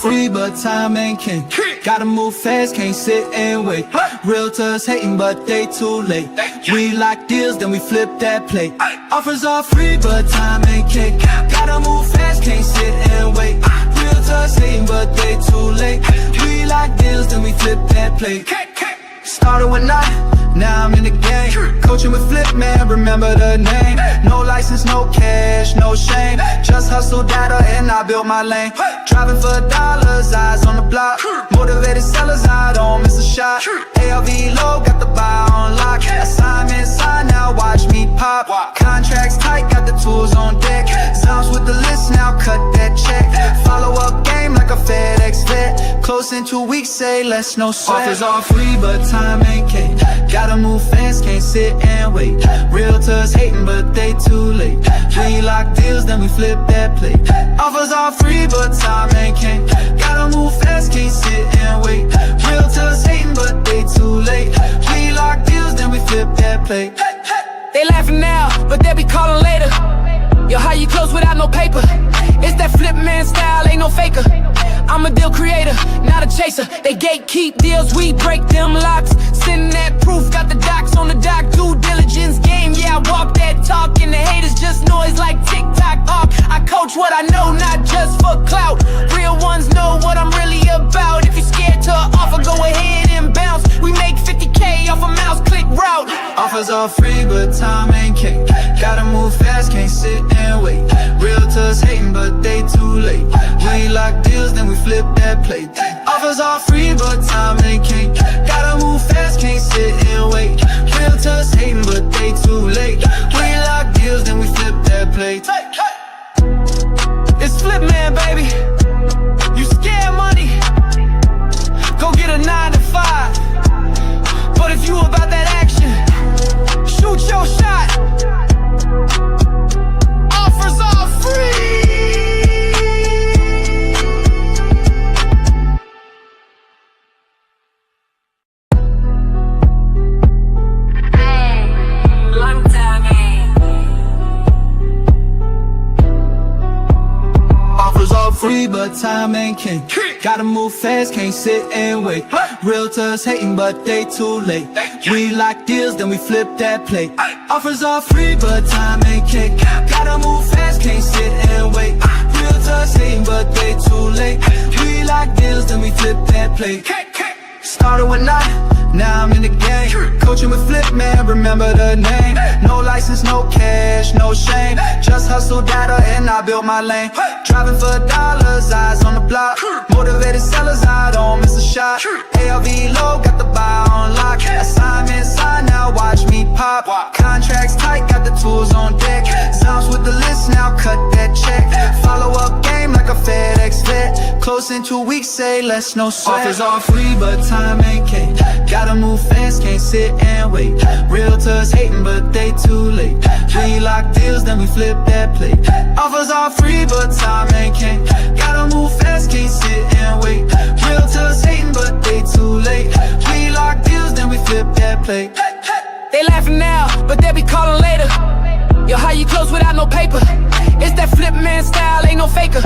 free, but time ain't king. Gotta move fast, can't sit and wait. Realtors hating, but they too late. We lock deals, then we flip that plate. Offers are free, but time ain't king. Gotta move fast, can't sit and wait. Realtors hating, but they too late. We lock deals, then we flip that plate. Started with none, now I'm in the game. Coaching with Flippinar, remember the name. No license, no cash, no shame. Just hustle data and I built my lane. Driving for dollars, eyes on the block. Motivated sellers, I don't miss a shot. ARV low, got the buy on lock. Assignment signed, now watch me pop. Contracts tight, got the tools on deck. Sounds with the list, now cut that check. Follow up game like a FedEx vet. Close in 2 weeks, say less, no sweat. Offers are free, but time ain't king. Gotta move fast, can't sit and wait. Realtors hating, but they too late. We lock deals, then we flip that plate. Offers are free, but time ain't king. Gotta move fast, can't sit and wait. Realtors hating, but they too late. We lock deals, then we flip that plate. They laughing now, but they'll be calling later. Yo, how you close without no paper? It's that Flipman style, ain't no faker. I'm a deal creator, not a chaser. They gatekeep deals, we break them locks. Send that proof, got the docs on the dock. Due diligence game, yeah, I walk that talk. And the haters just noise like TikTok off. I coach what I know, not just for clout. Real ones know what I'm really about. If you're scared to offer, go ahead and bounce. We make 50K off a mouse click route. Offers are free, but time ain't king. Gotta move fast, can't sit and wait. Realtors hating, but they too late. We lock deals, then we flip that plate. Offers are free, but time ain't king. Gotta move fast, can't sit and wait. Realtors hating, but they too late. We lock deals, then we flip that plate. It's Flipman, baby. You scared money? Go get a 9 to 5. But if you about that action, shoot your shot. Offers are free. Free, but time ain't king. Gotta move fast, can't sit and wait. Realtors hating, but they too late. We lock deals, then we flip that plate. Offers are free, but time ain't king. Gotta move fast, can't sit and wait. Realtors hating, but they too late. We lock deals, then we flip that plate. Started with none, now I'm in the game. Coaching with Flippinar, remember the name. No license, no cash, no shame. Just hustle data and I built my lane. Driving for dollars, eyes on the block. Motivated sellers, I don't miss a shot. ARV low, got the buy on lock. Assignment signed, now watch me pop. Contracts tight, got the tools on deck. Sounds with the list, now cut that check. Follow up game like a FedEx vet. Close in 2 weeks, say less, no sweat. Offers are free, but time ain't king. Gotta move fast, can't sit and wait. Realtors hating, but they too late. We lock deals, then we flip that plate. Offers are free, but time ain't king. Gotta move fast, can't sit and wait. Realtors hating, but they too late. We lock deals, then we flip that plate. They laughing now, but they'll be calling later. Yo, how you close without no paper? It's that Flipman style, ain't no faker.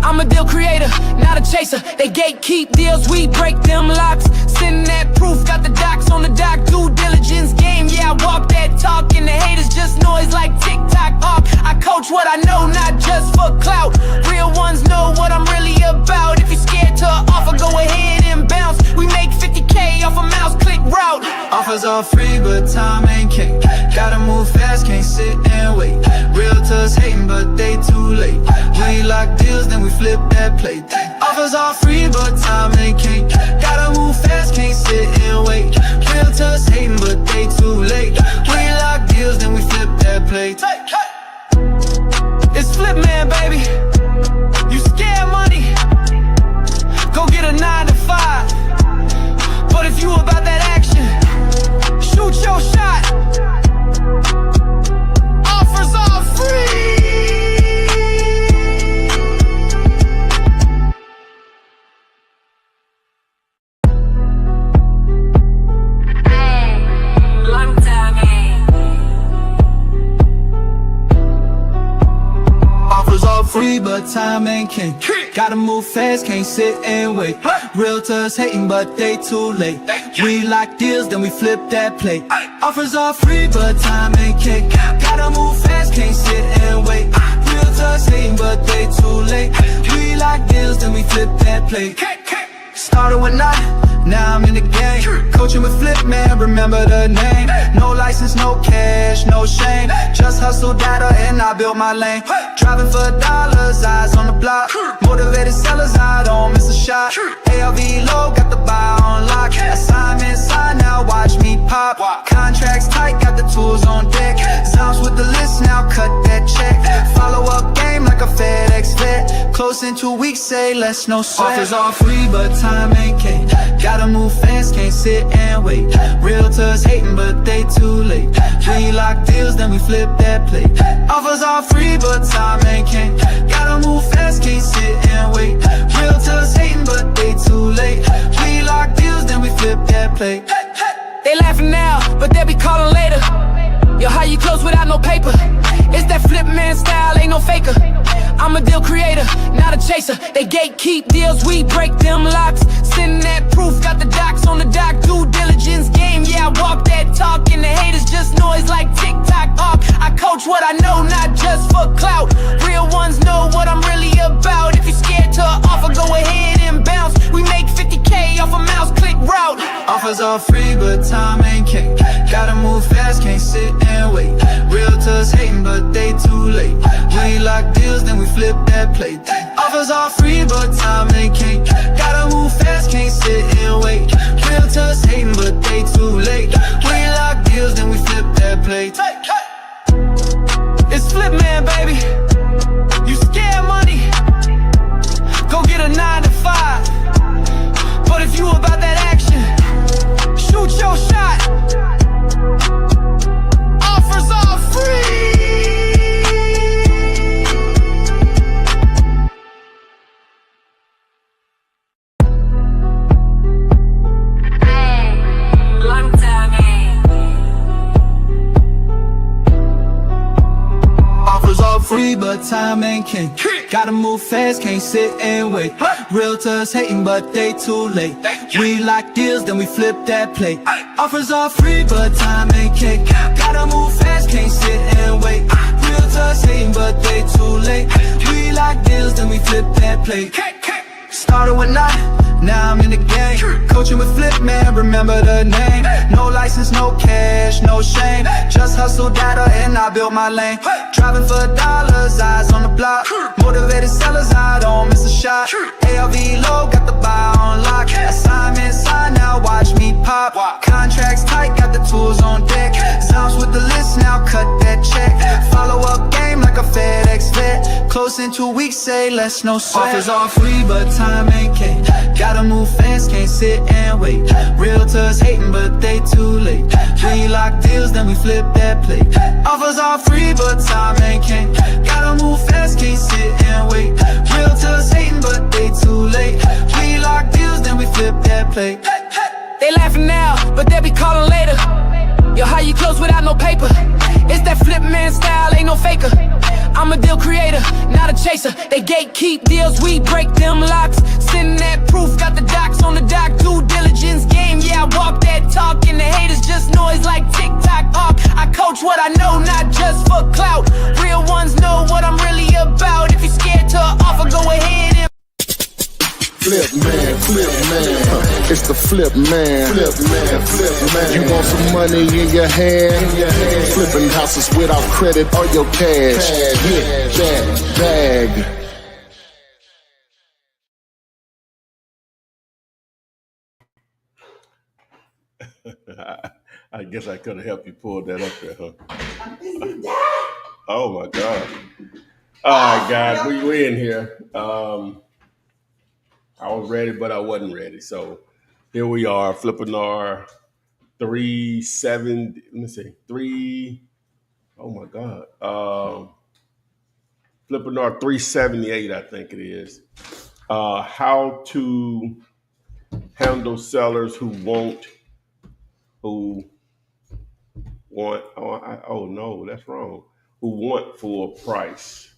I'm a deal creator, not a chaser. They gatekeep deals, we break them locks. Send that proof, got the docs on the dock. Due diligence game, yeah, I walk that talk. And the haters just noise like TikTok off. I coach what I know, not just for clout. Real ones know what I'm really about. If you're scared to offer, go ahead and bounce. We make 50K off a mouse click route. Offers are free, but time ain't king. Gotta move fast, can't sit and wait. Realtors hating, but they too late. We lock deals, then we flip that plate. Offers are free, but time ain't king. Gotta move fast, can't sit and wait. Realtors hating, but they too late. We lock deals, then we flip that plate. It's Flipman, baby. You scared money? Go get a 9 to 5. But if you about that action, shoot your shot. Offers are free. Free, but but time ain't king. Gotta move fast, can't sit and wait. Realtors hating, but they too late. We lock deals, then we flip that plate. Offers are free, but time ain't king. Gotta move fast, can't sit and wait. Realtors hating, but they too late. We lock deals, then we flip that plate. Started with nothing, now I'm in the game. Coaching with Flippinar, remember the name. No license, no cash, no shame. Just hustle data and I built my lane. Driving for dollars, eyes on the block. Motivated sellers, I don't miss a shot. ARV low, got the buy on lock. Assignment signed, now watch me pop. Contracts tight, got the tools on deck. Zounds with the list, now cut that check. Follow up game like a FedEx vet. Close in 2 weeks, say less, no sweat. Offers are free, but time ain't king. Gotta move fast, can't sit and wait. Realtors hating, but they too late. We lock deals, then we flip that plate. Offers are free, but time ain't king. Gotta move fast, can't sit and wait. Realtors hating, but they too late. We lock deals, then we flip that plate. They laughing now, but they'll be calling later. Yo, how you close without no paper? It's that Flippinar style, ain't no faker. I'm a deal creator, not a chaser. They gatekeep deals, we break them locks. Sending that proof, got the docs on the dock. Due diligence game, yeah, I walk that talk. And the haters just noise like TikTok off. I coach what I know, not just for clout. Real ones know what I'm really about. If you're scared to offer, go ahead and bounce. We make 50K off a mouse click route. Offers are free, but time ain't king. Gotta move fast, can't sit and wait. Realtors hating, but they too late. We lock deals, then we flip that plate. Offers are free, but time ain't king. Gotta move fast, can't sit and wait. Realtors hating, but they too late. We lock deals, then we flip that plate. It's Flippinar, baby. You scared money? Go get a 9 to 5. But if you about that action, shoot your shot. Offers are free. Long time, Offers are free, but time ain't king. Gotta move fast, can't sit and wait. Realtors hating, but they too late. We lock deals, then we flip that plate. Offers are free, but time ain't king. Gotta move fast, can't sit and wait. Realtors hating, but they too late. We lock deals, then we flip that plate. Started with nothing, now I'm in the game. Coaching with Flippinar, remember the name. No license, no cash, no shame. Just hustle data and I built my lane. Driving for dollars, eyes on the block. Motivated sellers, I don't miss a shot. ARV low, got the buy on lock. Assignment signed, now watch me pop. Contracts tight, got the tools on deck. Zounds with the list, now cut that check. Follow up game like a FedEx vet. Close in 2 weeks, say less, no sweat. Offers are free, but time ain't king. Gotta move fast, can't sit and wait. Realtors hating, but they too late. We lock deals, then we flip that plate. Offers are free, but time ain't king. Gotta move fast, can't sit and wait. Realtors hating, but they too late. We lock deals, then we flip that plate. They laughing now, but they'll be calling later. Yo, how you close without no paper? It's that Flippinar style, ain't no faker. I'm a deal creator, not a chaser. They gatekeep deals, we break them locks. Sending that proof, got the docs on the dock. Due diligence game, yeah, I walk that talk. And the haters just noise like TikTok off. I coach what I know, not just for clout. Real ones know what I'm really about. If you're scared to offer, go ahead and Flippinar, it's the Flippinar. You want some money in your hand? Flipping houses without credit or your cash. Get that bag. I guess I could have helped you pull that up there, huh? Oh my God! All right, guys, we in here. I was ready, but I wasn't ready. So here we are, Flippinar 370. Let me see, three. Oh my God! Flippinar 378, I think it is. How to handle sellers who want. Oh no, that's wrong. Who want full price.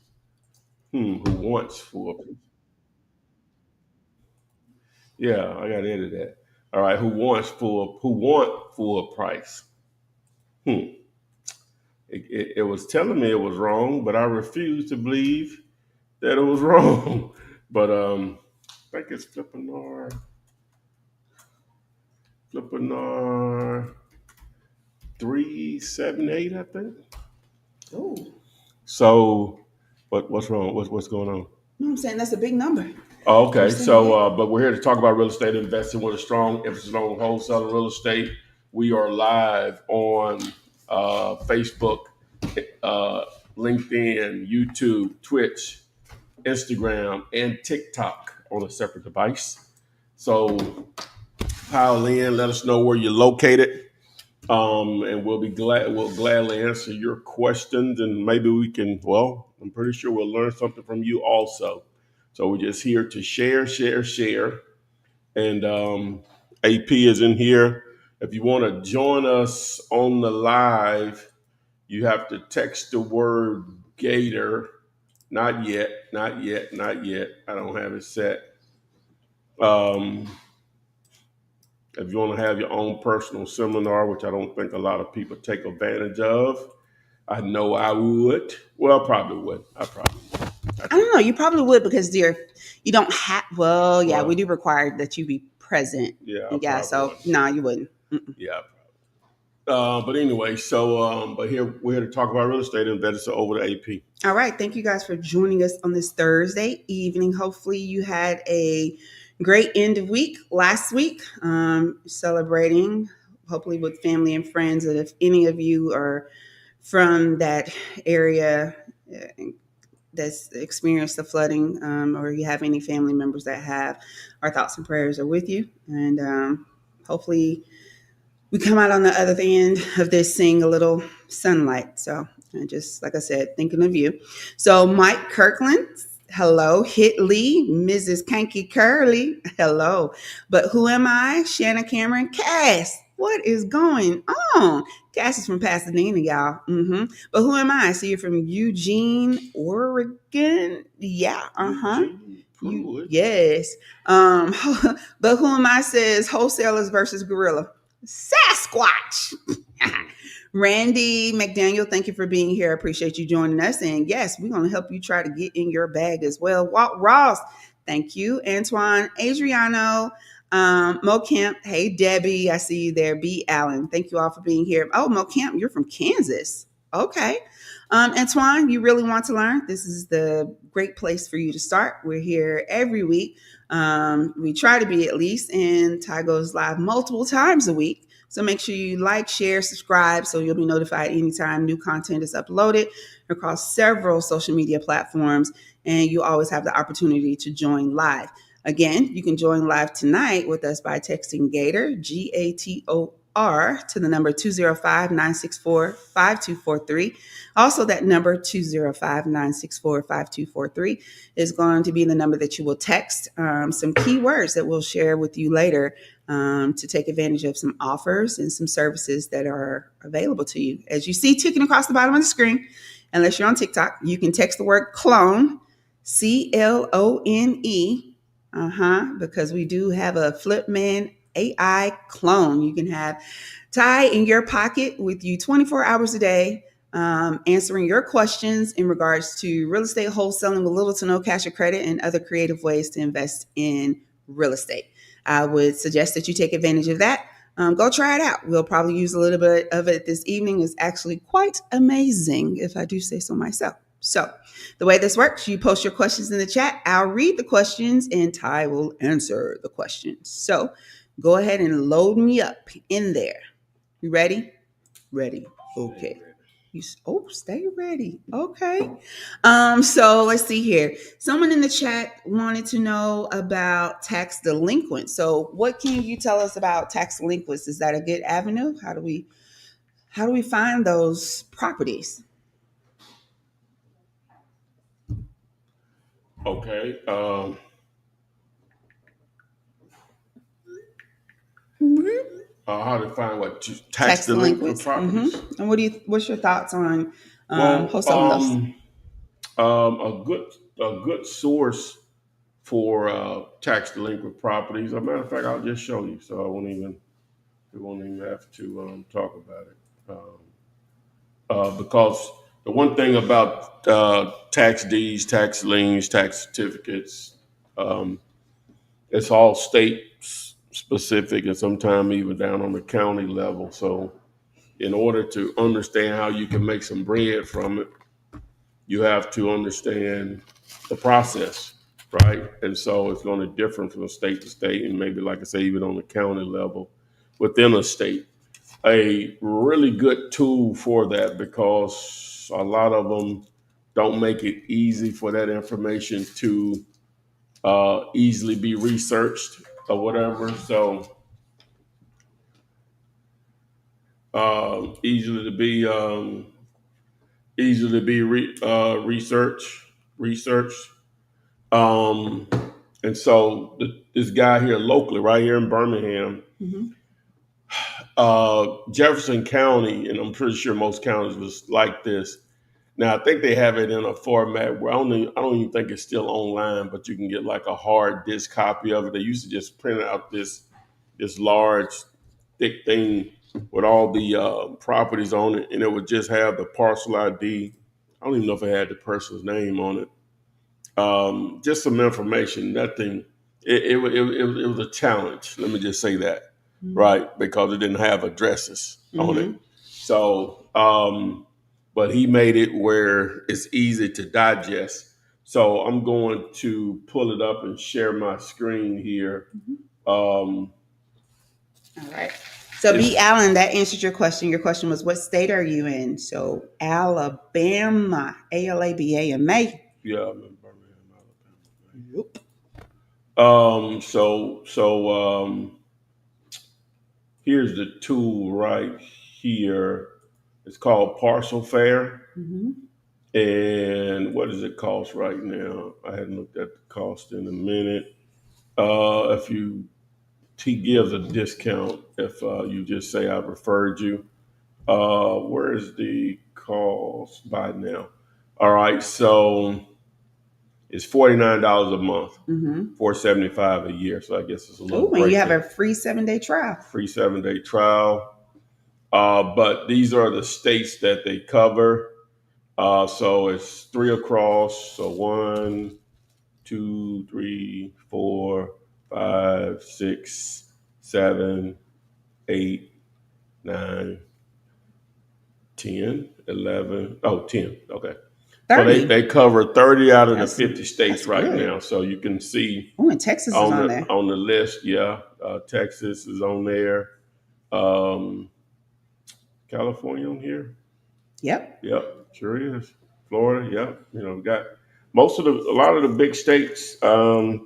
Who wants full? Yeah, I got to edit that. All right, who wants full? Who want full price? Hmm. It was telling me it was wrong, but I refuse to believe that it was wrong. But I think it's Flippinar 378, I think. Oh, So, what's wrong? What's going on? no, I'm saying that's a big number. Oh, okay. 378. So, but we're here to talk about real estate investing with a strong emphasis on wholesaling real estate. We are live on Facebook, LinkedIn, YouTube, Twitch, Instagram, and TikTok on a separate device. So, pile in, let us know where you're located. And we'll gladly answer your questions, and maybe we can, well, I'm pretty sure we'll learn something from you also. So we're just here to share. And AP is in here. If you want to join us on the live, you have to text the word Gator. Not yet. I don't have it set. If you want to have your own personal seminar, which I don't think a lot of people take advantage of, I know I would. Well, I probably would. I don't know. You probably would because you don't have. Well, yeah, we do require that you be present. Yeah. So no, you wouldn't. Mm-mm. Yeah. But anyway, so but we're here to talk about real estate and better. So over to AP. All right. Thank you guys for joining us on this Thursday evening. Hopefully you had a great end of week last week, celebrating hopefully with family and friends. And if any of you are from that area that's experienced the flooding, or you have any family members that have, our thoughts and prayers are with you. And hopefully we come out on the other end of this seeing a little sunlight. So just like I said, thinking of you. So Mike Kirkland, hello. Hit Lee, Mrs. Kanky Curly, hello. But who am I? Shanna Cameron, Cass. What is going on? Cass is from Pasadena, y'all. But who am I? So you're from Eugene, Oregon? Yeah. Yes. But who am I says wholesalers versus gorilla. Sasquatch. Randy McDaniel, thank you for being here. I appreciate you joining us. And yes, we're going to help you try to get in your bag as well. Walt Ross, thank you. Antoine Adriano, Mo Kemp, hey Debbie, I see you there. B. Allen, thank you all for being here. Oh, Mo Kemp, you're from Kansas. Okay. Antoine, you really want to learn? This is the great place for you to start. We're here every week. We try to be at least, and Ty goes live multiple times a week. So make sure you like, share, subscribe so you'll be notified anytime new content is uploaded across several social media platforms. And you always have the opportunity to join live. Again, you can join live tonight with us by texting Gator, GATOR, to the number 205-964-5243. Also, that number 205-964-5243 is going to be the number that you will text some keywords that we'll share with you later to take advantage of some offers and some services that are available to you. As you see ticking across the bottom of the screen, unless you're on TikTok, you can text the word clone, CLONE, because we do have a Flipman AI clone. You can have Ty in your pocket with you 24 hours a day, answering your questions in regards to real estate wholesaling with little to no cash or credit and other creative ways to invest in real estate. I would suggest that you take advantage of that. Go try it out. We'll probably use a little bit of it this evening. It's actually quite amazing, if I do say so myself. So the way this works, you post your questions in the chat. I'll read the questions and Ty will answer the questions. So go ahead and load me up in there. You ready? Ready. Okay. Stay ready. Okay. So let's see here. Someone in the chat wanted to know about tax delinquents. So what can you tell us about tax delinquents? Is that a good avenue? How do we find those properties? Okay. How to find what tax delinquent properties? And what's your thoughts on wholesaling those? A good a good source for tax delinquent properties. As a matter of fact, I'll just show you, so we won't even have to talk about it. Because the one thing about tax deeds, tax liens, tax certificates, it's all state specific and sometimes even down on the county level. So in order to understand how you can make some bread from it, you have to understand the process, right? And so it's going to differ from state to state, and maybe, like I say, even on the county level within a state. A really good tool for that, because a lot of them don't make it easy for that information to easily be researched or whatever. So easily to be researched. And so this guy here locally, right here in Birmingham, Jefferson County, and I'm pretty sure most counties was like this. Now I think they have it in a format where I don't even think it's still online, but you can get like a hard disk copy of it. They used to just print out this large, thick thing with all the properties on it, and it would just have the parcel ID. I don't even know if it had the person's name on it. Just some information. Nothing. It was a challenge. Let me just say that, right? Because it didn't have addresses on it. So, but he made it where it's easy to digest. So I'm going to pull it up and share my screen here. All right. So B. Allen, that answered your question. Your question was, what state are you in? So Alabama, ALABAMA. Yeah, I'm in Birmingham, Alabama. Yep. Here's the tool right here. It's called Parcel Fair. And what does it cost right now? I hadn't looked at the cost in a minute. He gives a discount if you just say I referred you. Where's the cost by now? All right, so it's $49 a month, $475 a year. So I guess it's a little. Oh, and you have a free 7-day trial. Free 7-day trial. But these are the states that they cover. So it's 3 across. So 1, 2, 3, 4, 5, 6, 7, 8, 9, 10, 11. Oh, 10. Okay. 30. So they cover 30 out of the 50 states that's right good. now. So you can see Oh, and Texas is on there. on the list. Yeah. Texas is on there. California on here. Yep. Sure is. Florida. Yep. Got a lot of the big states,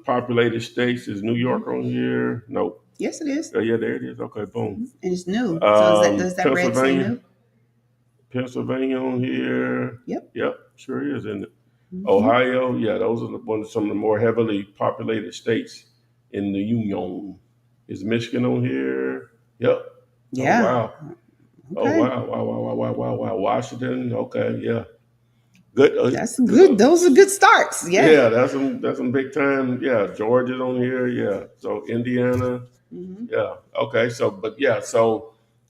populated states. Is New York on here? Nope. Yes, it is. Oh, yeah, there it is. Okay, boom. And it's new. So does that red say new? Pennsylvania on here. Yep. Sure is, isn't it? Ohio, yeah, those are some of the more heavily populated states in the Union. Is Michigan on here? Yep. Yeah. Oh, wow. Okay. Oh, wow. Washington, okay, yeah. Good. That's good. Those are good starts. Yeah. Yeah, that's some big time. Yeah, Georgia's on here. Yeah, so Indiana. Yeah. Okay. So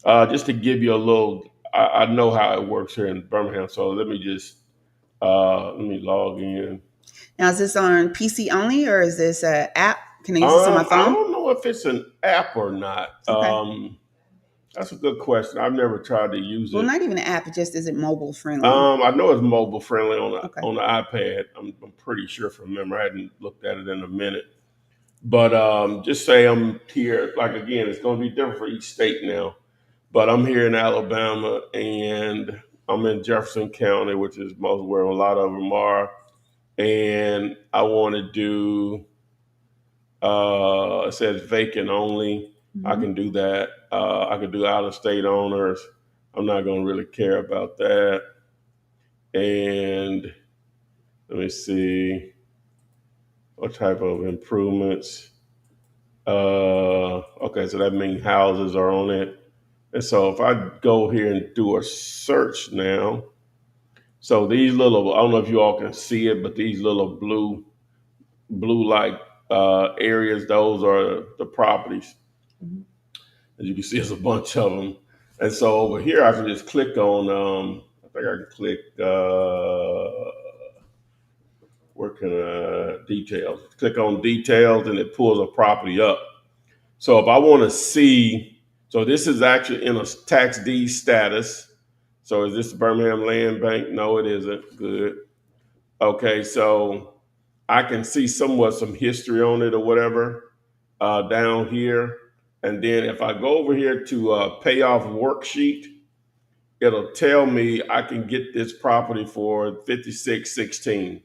just to give you a little, I know how it works here in Birmingham. So let me just let me log in. Now, is this on PC only, or is this an app? Can I use this on my phone? I don't know if it's an app or not. Okay. That's a good question. I've never tried to use it. Well, not even an app. Just is it mobile friendly? I know it's mobile friendly on the iPad. I'm pretty sure from memory. I hadn't looked at it in a minute. But just say I'm here. Like, again, it's going to be different for each state now. But I'm here in Alabama, and I'm in Jefferson County, which is most where a lot of them are. And I want to do, it says vacant only. I can do that. I could do out-of-state owners. I'm not going to really care about that. And let me see what type of improvements. Okay, so that means houses are on it. And so if I go here and do a search now, So these little, I don't know if you all can see it, but these little blue like areas, those are the properties. As you can see, there's a bunch of them. And so over here, I can just click on, I think I can click, where can details? Click on details and it pulls a property up. So if I want to see, so this is actually in a tax deed status. So is this Birmingham Land Bank? No, it isn't. Good. Okay, so I can see somewhat some history on it or whatever down here. And then if I go over here to payoff worksheet, it'll tell me I can get this property for $56.16,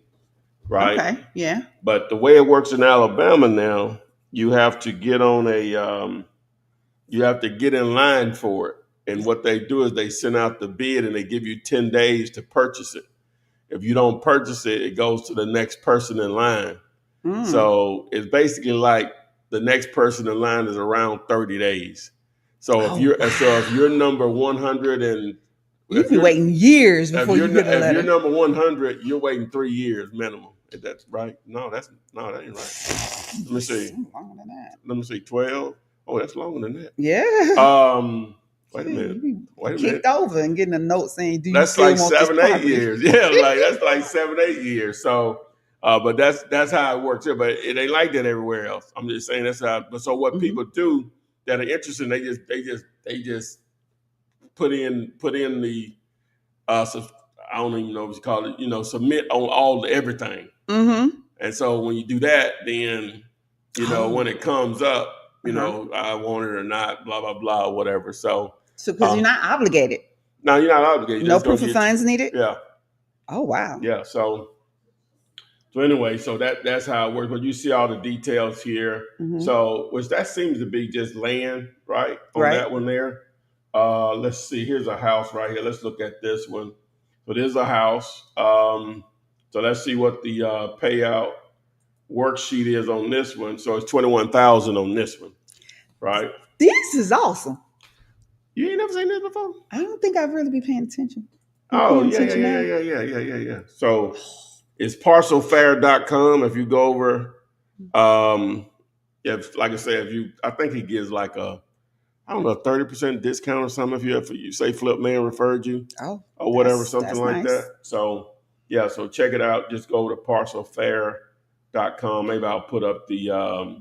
right? Okay. Yeah. But the way it works in Alabama now, you have to get on you have to get in line for it. And what they do is they send out the bid and they give you 10 days to purchase it. If you don't purchase it, it goes to the next person in line. So it's basically like the next person in line is around 30 days. So if you're number 100 and You'd be waiting years before you get a if letter. you're number 100, you're waiting 3 years minimum. If that's right. No, that ain't right. Let me see. Longer than that. Let me see. 12. Oh, that's longer than that. Yeah. Wait a minute. Kicked over and getting a note saying, "Do you That's still like want this 7, property?" 8 years. Yeah, like that's like 7, 8 years. So, but that's how it works here. But it ain't like that everywhere else. I'm just saying that's how. But so what people do that are interested, they just put in the I don't even know what you call it. Submit on everything. And so when you do that, then when it comes up, I want it or not, blah blah blah, whatever. So because you're not obligated. No, you're not obligated. No proof of funds needed. Yeah. Oh wow. Yeah. So anyway, so that's how it works. But you see all the details here. So which that seems to be just land, right? On that one there. Let's see. Here's a house right here. Let's look at this one. So there's a house. So let's see what the payout worksheet is on this one. So it's $21,000 on this one, right? This is awesome. You ain't never seen this before? I don't think I've really been paying attention. Oh, yeah. So it's parcelfair.com. If you go over, like I said, I think he gives like a 30% discount or something if you say Flipman referred you or whatever, something like nice. that. So, yeah, so check it out. Just go to parcelfair.com. Maybe I'll put up the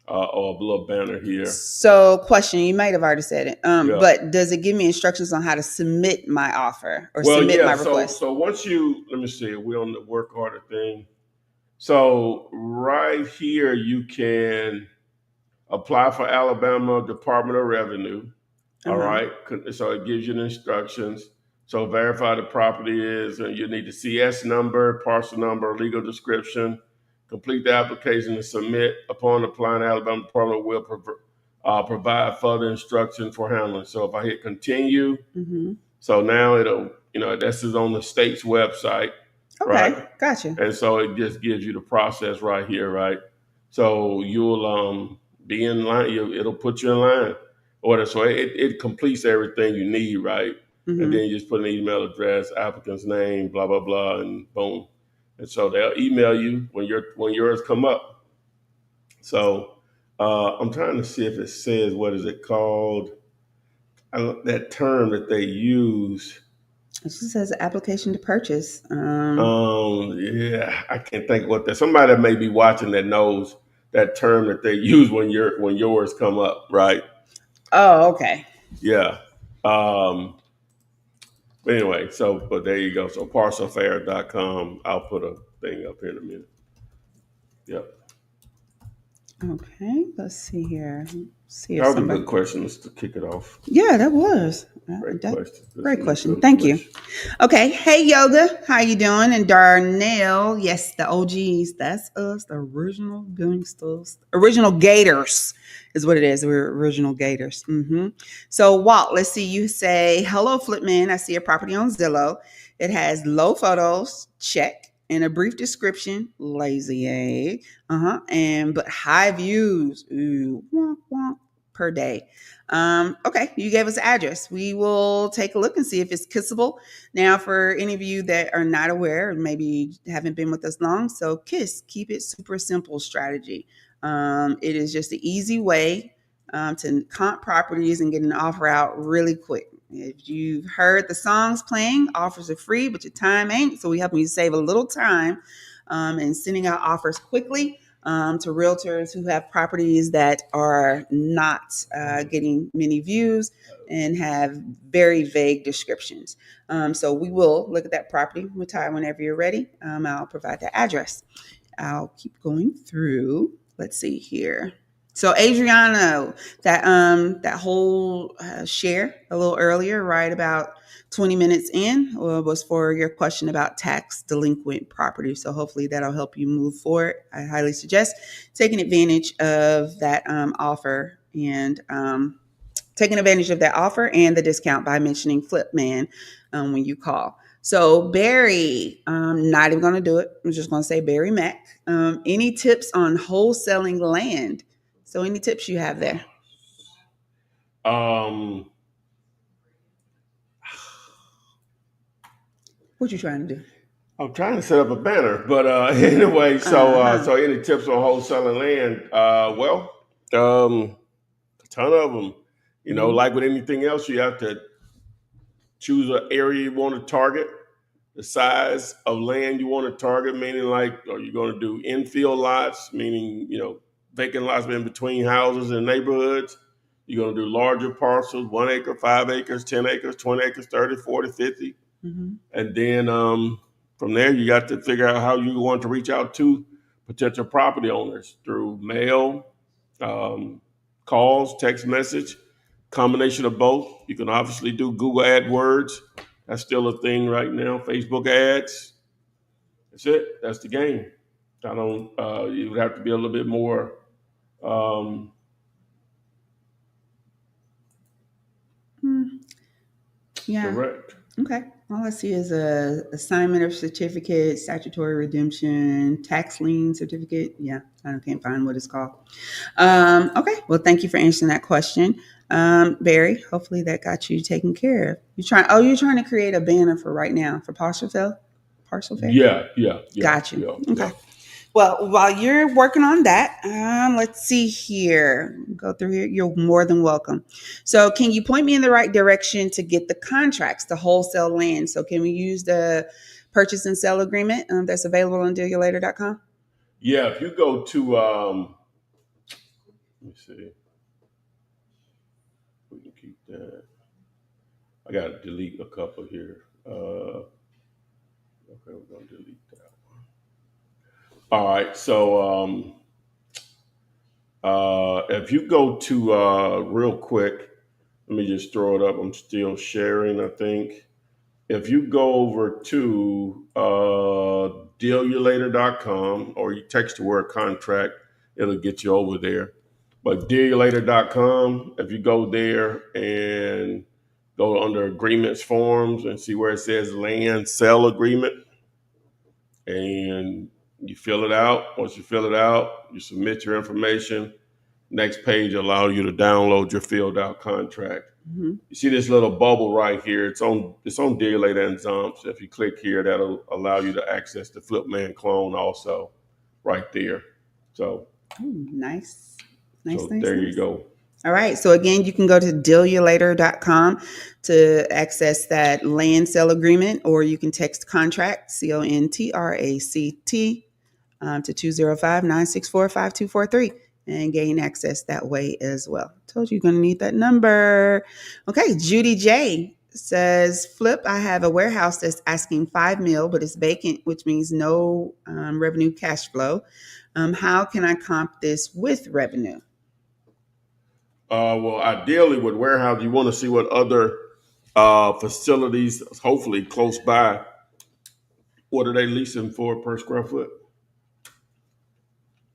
a little banner here. So, question, you might have already said it, but does it give me instructions on how to submit my offer or submit my request? So once let me see, we're on the work order thing. So right here, you can apply for Alabama Department of Revenue. All right. So it gives you the instructions. So verify the property is, you need the CS number, parcel number, legal description. Complete the application and submit. Upon applying, Alabama Department will provide further instruction for handling. So if I hit continue, so now it'll, this is on the state's website. Okay, right? Gotcha. And so it just gives you the process right here, right? So you'll be in line. It'll put you in line. So it completes everything you need, right? And then you just put an email address, applicant's name, blah blah blah, and boom. And so they'll email you when yours come up. So I'm trying to see if it says, what is it called? That term that they use. It just says application to purchase. Yeah, I can't think of what that. Somebody that may be watching that knows that term that they use when yours come up, right? Oh, okay. Yeah. But anyway, but there you go. So parcelfair.com. I'll put a thing up here in a minute. Yep. Okay, let's see here. That was a good question to kick it off. Yeah, that was. Great question. Thank you. Okay. Hey, Yoga. How you doing? And Darnell. Yes, the OGs. That's us, the original gangsters. Original Gators is what it is. We're original Gators. So, Walt, let's see. You say, hello, Flipman. I see a property on Zillow. It has low photos. Check. And a brief description, lazy egg, but high views, ooh, wonk, wonk, per day. Okay, you gave us the address. We will take a look and see if it's kissable. Now, for any of you that are not aware, maybe haven't been with us long, so KISS, keep it super simple strategy. It is just an easy way to comp properties and get an offer out really quick. If you've heard the songs playing, offers are free, but your time ain't. So we help you save a little time and sending out offers quickly to realtors who have properties that are not getting many views and have very vague descriptions. So we will look at that property with Ty whenever you're ready. I'll provide the address. I'll keep going through. Let's see here. So Adriano, that whole share a little earlier, right about 20 minutes in, was for your question about tax delinquent property. So hopefully that'll help you move forward. I highly suggest taking advantage of that offer and the discount by mentioning Flipman when you call. So Barry, not even going to do it. I'm just going to say Barry Mack. Any tips on wholesaling land? So any tips you have there? What you trying to do? I'm trying to set up a banner, but anyway, so any tips on wholesaling land? A ton of them. You know, like with anything else, you have to choose an area you want to target, the size of land you want to target, meaning like, are you going to do infill lots, meaning, you know, vacant lots in between houses and neighborhoods? You're going to do larger parcels, 1 acre, 5 acres, 10 acres, 20 acres, 30, 40, 50. And then from there, you got to figure out how you want to reach out to potential property owners through mail, calls, text message, combination of both. You can obviously do Google AdWords. That's still a thing right now. Facebook ads. That's it. That's the game. You would have to be a little bit more direct. Okay. All I see is a assignment of certificate, statutory redemption, tax lien certificate. Yeah, I can't find what it's called. Okay. Well, thank you for answering that question, Barry. Hopefully that got you taken care of. You're trying to create a banner for right now for partial fair. Yeah. Got you. Yeah, Okay. yeah. Well, while you're working on that, let's see here. Go through here. You're more than welcome. So can you point me in the right direction to get the contracts to wholesale land? So can we use the purchase and sale agreement that's available on dealyourlater.com? Yeah, if you go to, let me see. We can keep that. I got to delete a couple here. Okay, we're going to delete that one. All right, so if you go to, real quick, let me just throw it up. I'm still sharing, I think. If you go over to dealyourlater.com or you text the word contract, it'll get you over there. But dealyourlater.com, if you go there and go under agreements forms and see where it says land sale agreement, and you fill it out. Once you fill it out, you submit your information. Next page allows you to download your filled out contract. You see this little bubble right here. It's on Deal Later and Zomps. If you click here, that'll allow you to access the Flipman clone also right there. So Nice. There you go. All right. So again, you can go to dealyourlater.com to access that land sale agreement, or you can text contract, CONTRACT, to 205-964-5243 and gain access that way as well. Told you you're going to need that number. Okay. Judy J says, Flip, I have a warehouse that's asking $5 million, but it's vacant, which means no revenue cash flow. How can I comp this with revenue? Well, ideally with warehouse, you want to see what other facilities, hopefully close by, what are they leasing for per square foot?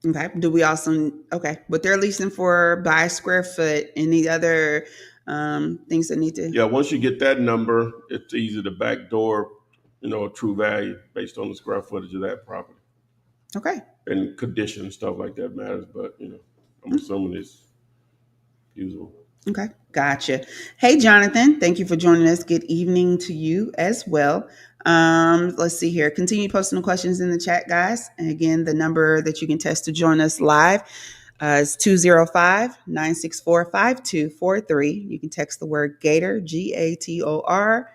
Okay. Do we also, but they're leasing for by square foot. Any other things that need to? Yeah, once you get that number, it's easy to backdoor, a true value based on the square footage of that property. Okay. And condition and stuff like that matters, but I'm assuming it's usable. Okay, gotcha. Hey, Jonathan, thank you for joining us. Good evening to you as well. Let's see here. Continue posting the questions in the chat, guys. And again, the number that you can text to join us live is 205-964-5243. You can text the word Gator, Gator.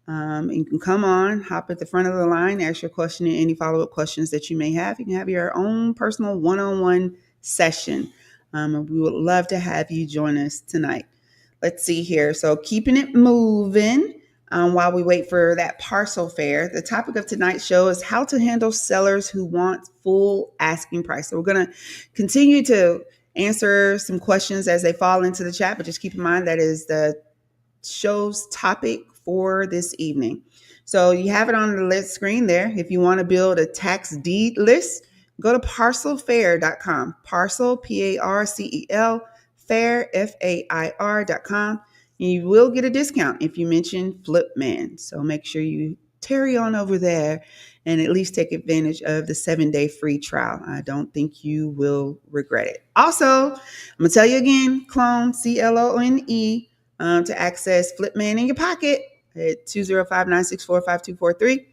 You can come on, hop at the front of the line, ask your question and any follow-up questions that you may have. You can have your own personal one-on-one session. And we would love to have you join us tonight. Let's see here. So keeping it moving while we wait for that parcel fair. The topic of tonight's show is how to handle sellers who want full asking price. So we're going to continue to answer some questions as they fall into the chat, but just keep in mind that is the show's topic for this evening. So you have it on the list screen there. If you want to build a tax deed list, go to parcelfair.com. Parcel, Parcel, fair, FAIR.com. And you will get a discount if you mention Flipman. So make sure you tarry on over there and at least take advantage of the 7-day free trial. I don't think you will regret it. Also, I'm going to tell you again, clone, CLONE, to access Flipman in your pocket at 205-964-5243.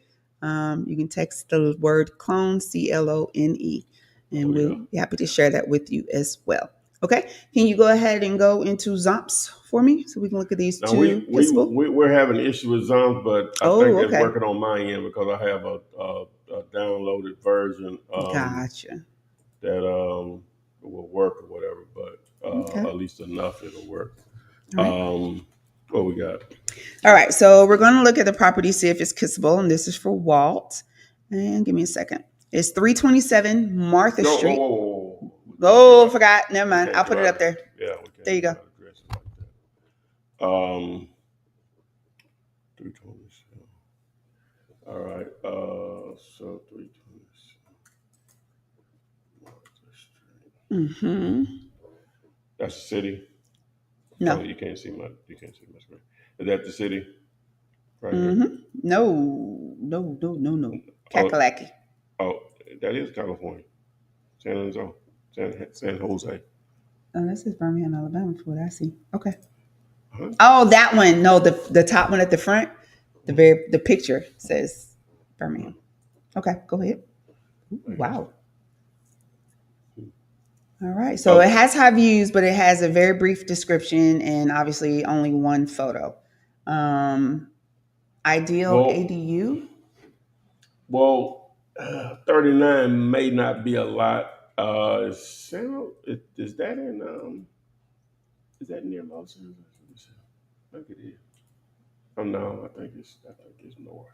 You can text the word clone, CLONE, and we'll be happy to share that with you as well. Okay, can you go ahead and go into Zomps for me so we can look at these now two? we're having an issue with Zoms, but I think it's okay. working on my end because I have a downloaded version Gotcha. that will work or whatever, but Okay. at least enough it'll work. All right. What we got? All right, so we're going to look at the property, see if it's kissable, and this is for Walt. And give me a second. It's 327 Martha Street. Whoa. Oh, forgot. Never mind. I'll put it up there. Yeah, we can't. There you go. Address it like that. 327. All right. So 327 Martha Street. Mm-hmm. That's the city. No. Oh, you can't see my screen. Is that the city? Right. Mm-hmm. No. Kakalaki. Oh, that is California. San Jose. Oh, this is Birmingham, Alabama, for what I see. Okay. Huh? Oh, that one. No, the top one at the front. The picture says Birmingham. Okay, go ahead. Wow. All right. So it has high views, but it has a very brief description and obviously only one photo. Ideal ADU. Well, 39 may not be a lot. Is that near Los Angeles? I think it is. Oh no, I think it's north.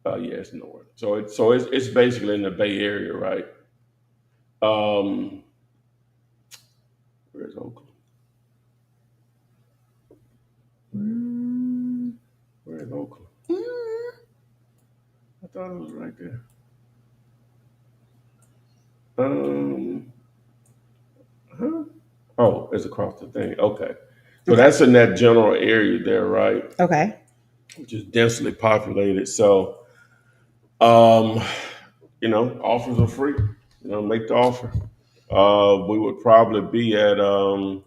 Yeah, it's north. So it's basically in the Bay Area, right? Where's Oakland? Where's Oakland? I thought it was right there. Oh, it's across the thing. Okay. So that's in that general area there, right? Okay. Which is densely populated. So, offers are free. Make the offer. We would probably be at, it'll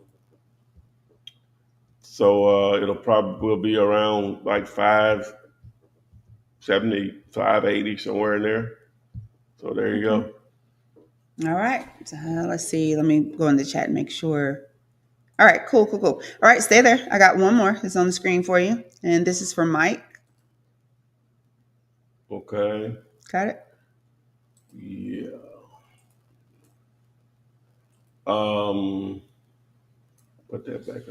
probably will be around like 570, 580, somewhere in there. So there you go. All right. So let's see. Let me go in the chat and make sure. All right. Cool. All right. Stay there. I got one more. It's on the screen for you. And this is from Mike. Okay. Got it? Yeah. Put that back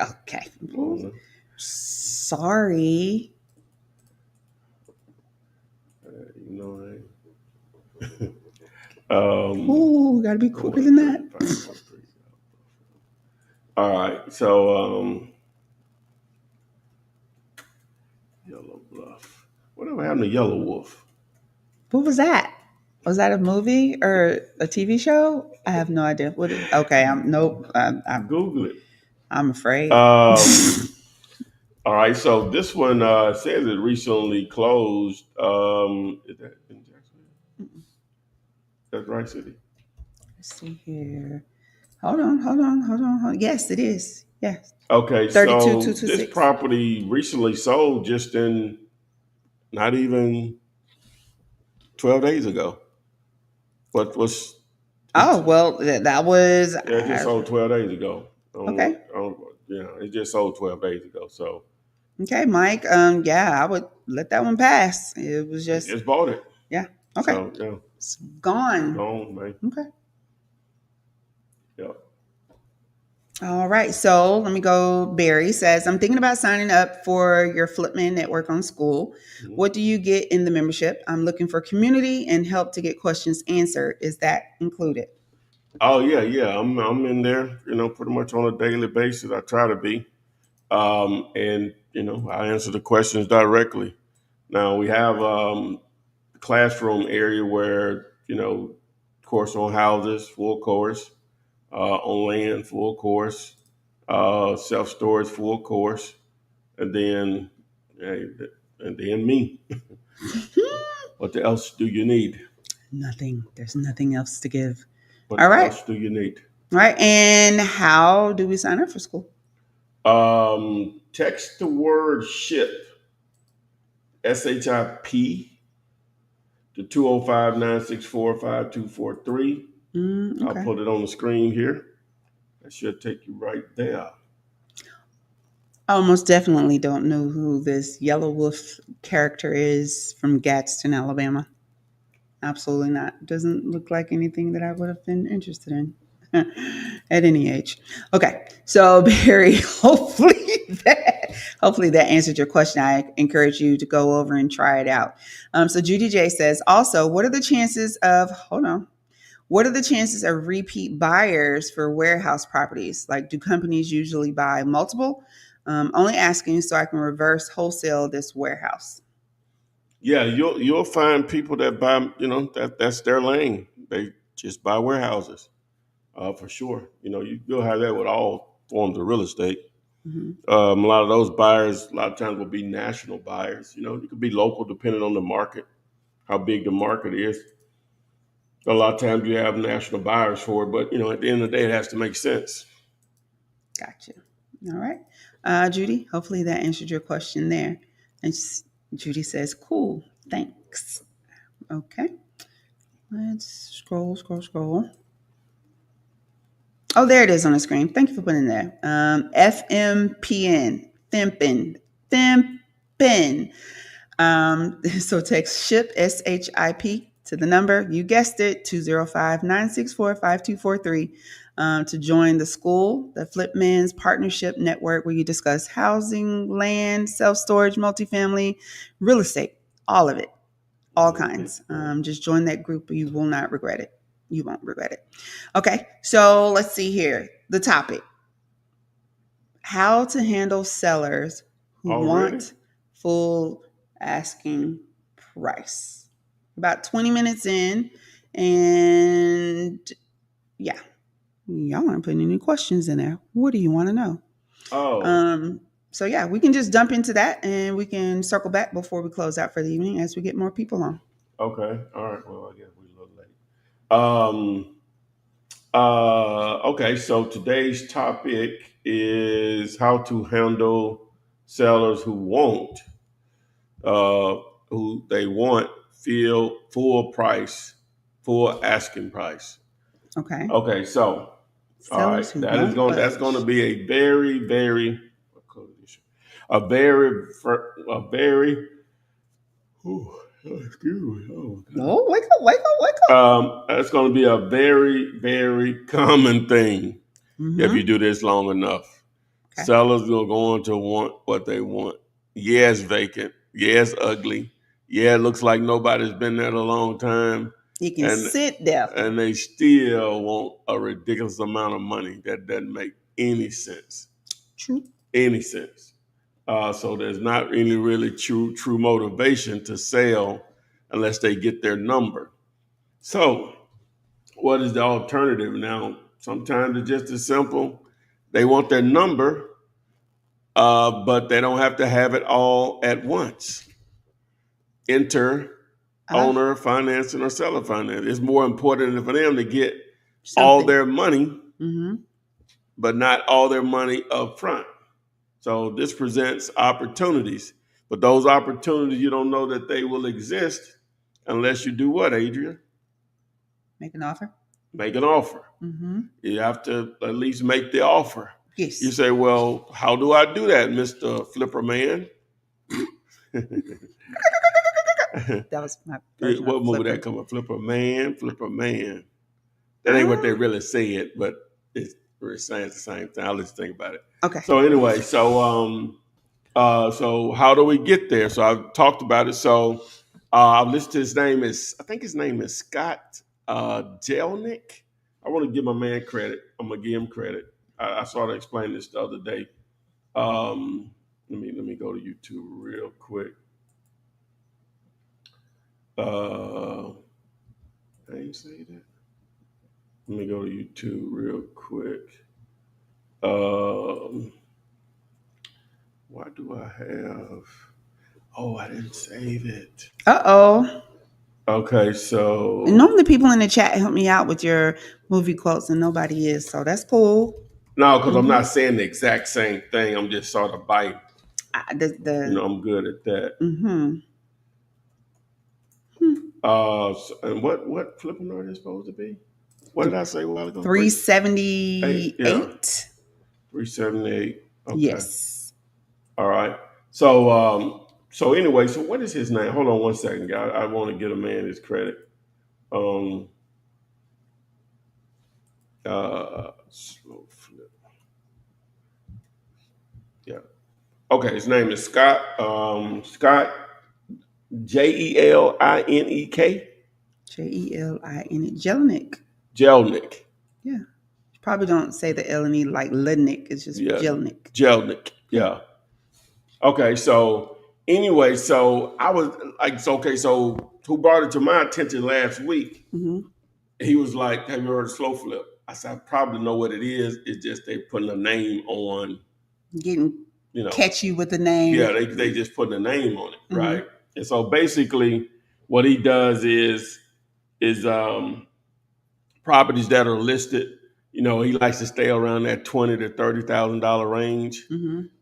up. Okay. Sorry. Gotta be quicker than that. All right, so Yellow Bluff. Whatever happened to Yellow Wolf? What was that? Was that a movie or a TV show? I have no idea. I'm Google it. I'm afraid. All right, so this one says it recently closed. Is that in Jacksonville? That's right city. Let's see here. Hold on. Yes, it is. Yes. Okay, so this 32,226. property recently sold just in not even 12 days ago. What was Oh, it? well, that was Yeah, it just sold 12 days ago. okay. It just sold 12 days ago. So Okay, Mike. Yeah, I would let that one pass. It was I just, just bought it. yeah. Okay. So yeah, It's gone. gone, man. Okay. Yep. All right. So let me go. Barry says, I'm thinking about signing up for your Flipman network on school. Mhm. What do you get in the membership? I'm looking for community and help to get questions answered. Is that included? Oh yeah. I'm in there, pretty much on a daily basis. I try to be. And I answer the questions directly. Now we have classroom area where course on houses, full course, on land, full course, self storage, full course, and then hey, and then me. What else do you need? Nothing. There's nothing else to give. What All right. else do you need? All right. And how do we sign up for school? Text the word ship, SHIP, to 205-964-5243. I'll Okay. put it on the screen here. That should take you right there. I almost definitely don't know who this Yellow Wolf character is from Gadsden, Alabama. Absolutely not. Doesn't look like anything that I would have been interested in at any age. Okay, so Barry, hopefully that answered your question. I encourage you to go over and try it out. So Judy J says, also, what are the chances of? Hold on. What are the chances of repeat buyers for warehouse properties? Like, do companies usually buy multiple? Only asking so I can reverse wholesale this warehouse. Yeah, you'll find people that buy, that's their lane. They just buy warehouses, for sure. You'll have that with all forms of real estate. Mm-hmm. A lot of those buyers, a lot of times, will be national buyers. You could be local depending on the market, how big the market is. A lot of times you have national buyers for it, but at the end of the day, it has to make sense. Gotcha. All right. Judy, hopefully that answered your question there. And Judy says, cool, thanks. Okay. Let's scroll. Oh, there it is on the screen. Thank you for putting it there. FMPN, Thimpin. So text SHIP, SHIP, to the number, you guessed it, 205-964-5243, to join the school, the Flipman's Partnership Network, where you discuss housing, land, self-storage, multifamily, real estate, all of it, all kinds. Just join that group. You will not regret it. You won't regret it. Okay, so let's see here. The topic: how to handle sellers who want full asking price. About 20 minutes in, and yeah, y'all aren't putting any questions in there. What do you want to know? So yeah, we can just dump into that, and we can circle back before we close out for the evening as we get more people on. Okay. All right. Well, I guess we're a little late. Okay. So today's topic is how to handle sellers who want full price, full asking price. Okay. Okay. So all right, Sellers who that's won't going to budge. be a very a very excuse me. Oh, God. Oh, wake up. It's going to be a very common thing if you do this long enough. Okay. Sellers are going to want what they want. Yeah, it's vacant. Yeah, it's ugly. Yeah, it looks like nobody's been there in a long time. You can sit there. And they still want a ridiculous amount of money. That doesn't make any sense. True. Any sense. So there's not any really true motivation to sell unless they get their number. So what is the alternative now? Sometimes it's just as simple. They want their number, but they don't have to have it all at once. Enter owner financing or seller financing. It's more important for them to get all their money but not all their money up front. So this presents opportunities, but those opportunities, you don't know that they will exist unless you do what, Adrian? Make an offer. Make an offer. You have to at least make the offer. Yes. You say, well, how do I do that, Mr. Flipper Man? That was my What movie that come up? Flipper Man, Flipper Man. That ain't what they really said, but we're saying the same thing. I'll just think about it. Okay. So anyway, so how do we get there? So I've talked about it. So I've listed his name is, I think his name is Scott Jelnick. I want to give my man credit. I'm gonna give him credit. I sort of explained this the other day. Let me go to YouTube real quick. I didn't say that. Let me go to YouTube real quick. Why do I have? Oh, I didn't save it. Uh-oh. Okay, so Normally people in the chat help me out with your movie quotes and nobody is, so that's cool. no, because I'm not saying the exact same thing. I'm just sort of biting. I'm good at that. And what Flippinar is supposed to be? What did I say a while ago? 378. Yeah. 378. Okay. Yes. All right. So anyway, so what is his name? Hold on one second, guys. I want to give a man his credit. Slow flip. Yeah. Okay, his name is Scott. Scott Jelinek. Jelnick. Jelnick. Yeah. Probably don't say the L and E like Lednick. It's just Jelnick. Jelnick. Yeah. Okay, so anyway, so I was like, so who brought it to my attention last week? He was like, have you heard of slow flip? I said, I probably know what it is. It's just they putting a name on. Getting catchy with the name. Yeah, they just putting a name on it, right? And so basically what he does is properties that are listed, he likes to stay around that $20,000 to $30,000 range.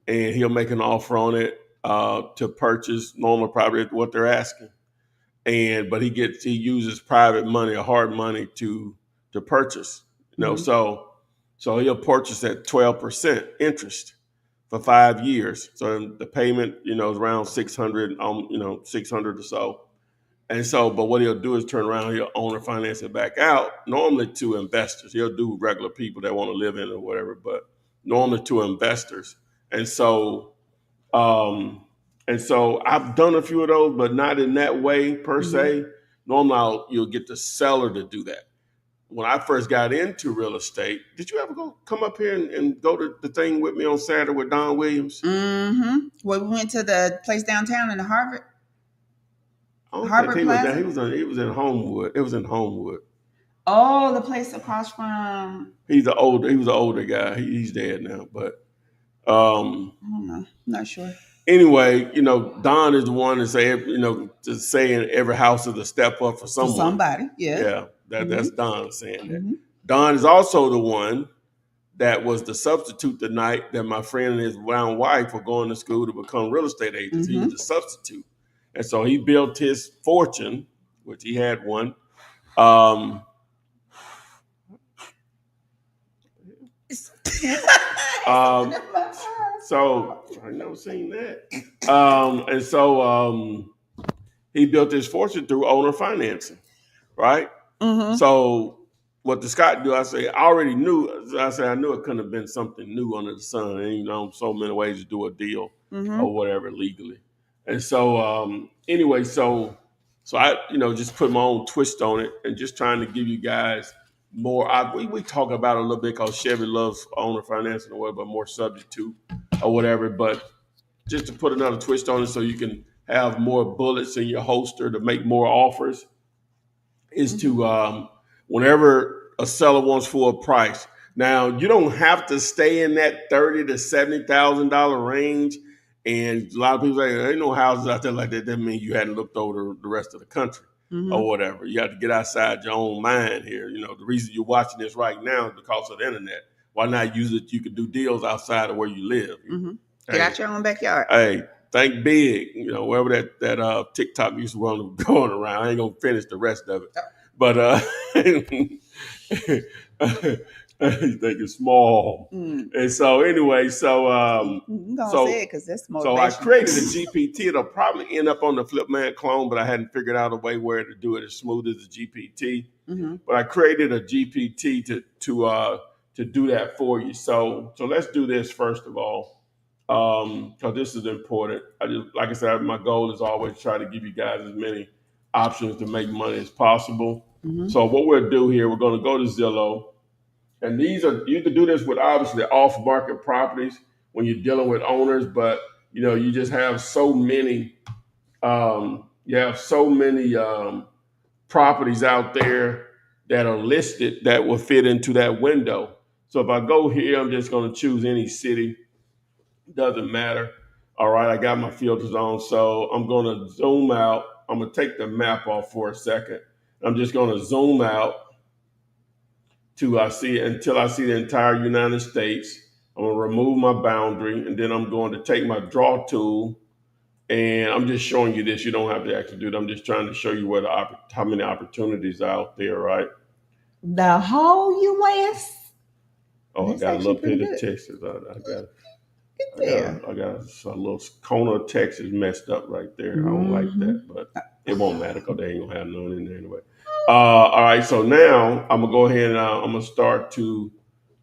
And he'll make an offer on it to purchase normal property at what they're asking. But he uses private money or hard money to purchase. So he'll purchase at 12% interest for 5 years. So the payment, is around $600, $600 or so. And so, but what he'll do is turn around, he'll owner finance it back out, normally to investors. He'll do regular people that want to live in it or whatever, but normally to investors. And so I've done a few of those, but not in that way per se. Normally you'll get the seller to do that. When I first got into real estate, did you ever come up here and go to the thing with me on Saturday with Don Williams? Well, we went to the place downtown in the Harvard. I don't Harvard think Plaza? he was in Homewood. It was in Homewood. Oh, the place across from. He was an older guy. He's dead now, but I don't know. I'm not sure. Anyway, Don is the one to say, to say in every house is a step up for someone. For somebody, yeah. Yeah, that's Don saying that. Don is also the one that was the substitute the night that my friend and his brown wife were going to school to become real estate agents. He was the substitute. And so he built his fortune, which he had one. So I've never seen that. And so he built his fortune through owner financing, right? So what the Scott do, I already knew. I knew it couldn't have been something new under the sun. And, so many ways to do a deal or whatever legally. And so anyway, so I just put my own twist on it and just trying to give you guys more. We talk about it a little bit because Chevy loves owner financing or whatever, but more subject to or whatever. But just to put another twist on it so you can have more bullets in your holster to make more offers is to whenever a seller wants full price. Now you don't have to stay in that $30,000 to $70,000 range. And a lot of people say there ain't no houses out there like that. That means you hadn't looked over the rest of the country. or whatever. You have to get outside your own mind here. You know, the reason you're watching this right now is because of the internet. Why not use it? You can do deals outside of where you live. Get out your own backyard. Hey, think big. You know, wherever that TikTok used to run going around. I ain't gonna finish the rest of it, but you think it's small. And so anyway, so say it because that's so I created a GPT. It'll probably end up on the Flipman clone, but I hadn't figured out a way where to do it as smooth as the GPT. But I created a GPT to do that for you. So let's do this first of all. Because this is important. Like I said, my goal is always try to give you guys as many options to make money as possible. So what we'll do here, we're going to go to Zillow, and you can do this with obviously off-market properties when you're dealing with owners, but you know you just have so many, properties out there that are listed that will fit into that window. So if I go here, I'm just going to choose any city. Doesn't matter. All right, I got my filters on, so I'm going to zoom out. I'm going to take the map off for a second. I'm just going to zoom out until I see the entire United States. I'm going to remove my boundary, and then I'm going to take my draw tool, and I'm just showing you this. You don't have to actually do it. I'm just trying to show you how many opportunities are out there, right? The whole U.S. Oh, I got a little bit of Texas. I got a little corner of Texas messed up right there. I don't like that, but it won't matter because they ain't gonna have none in there anyway. All right, so now I'm gonna go ahead and I'm gonna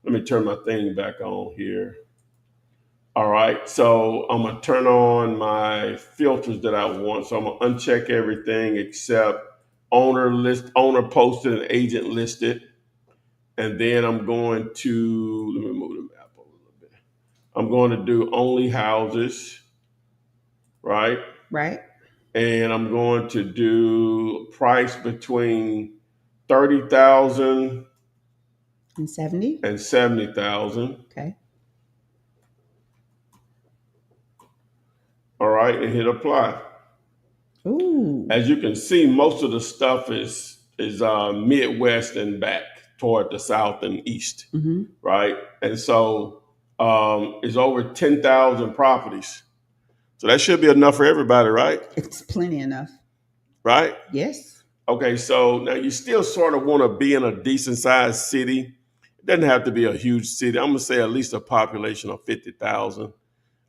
let me turn my thing back on here. All right, so I'm gonna turn on my filters that I want. So I'm gonna uncheck everything except owner posted and agent listed. And then I'm going to, let me move the map a little bit. I'm going to do only houses, right? Right. And I'm going to do price between 30,000 and 70 and 70,000. Okay. All right, and hit apply. Ooh. As you can see, most of the stuff is Midwest and back toward the South and East, right? And so it's over 10,000 properties. So that should be enough for everybody, right? It's plenty enough. Right? Yes. Okay, so now you still sort of want to be in a decent sized city. It doesn't have to be a huge city. I'm going to say at least a population of 50,000.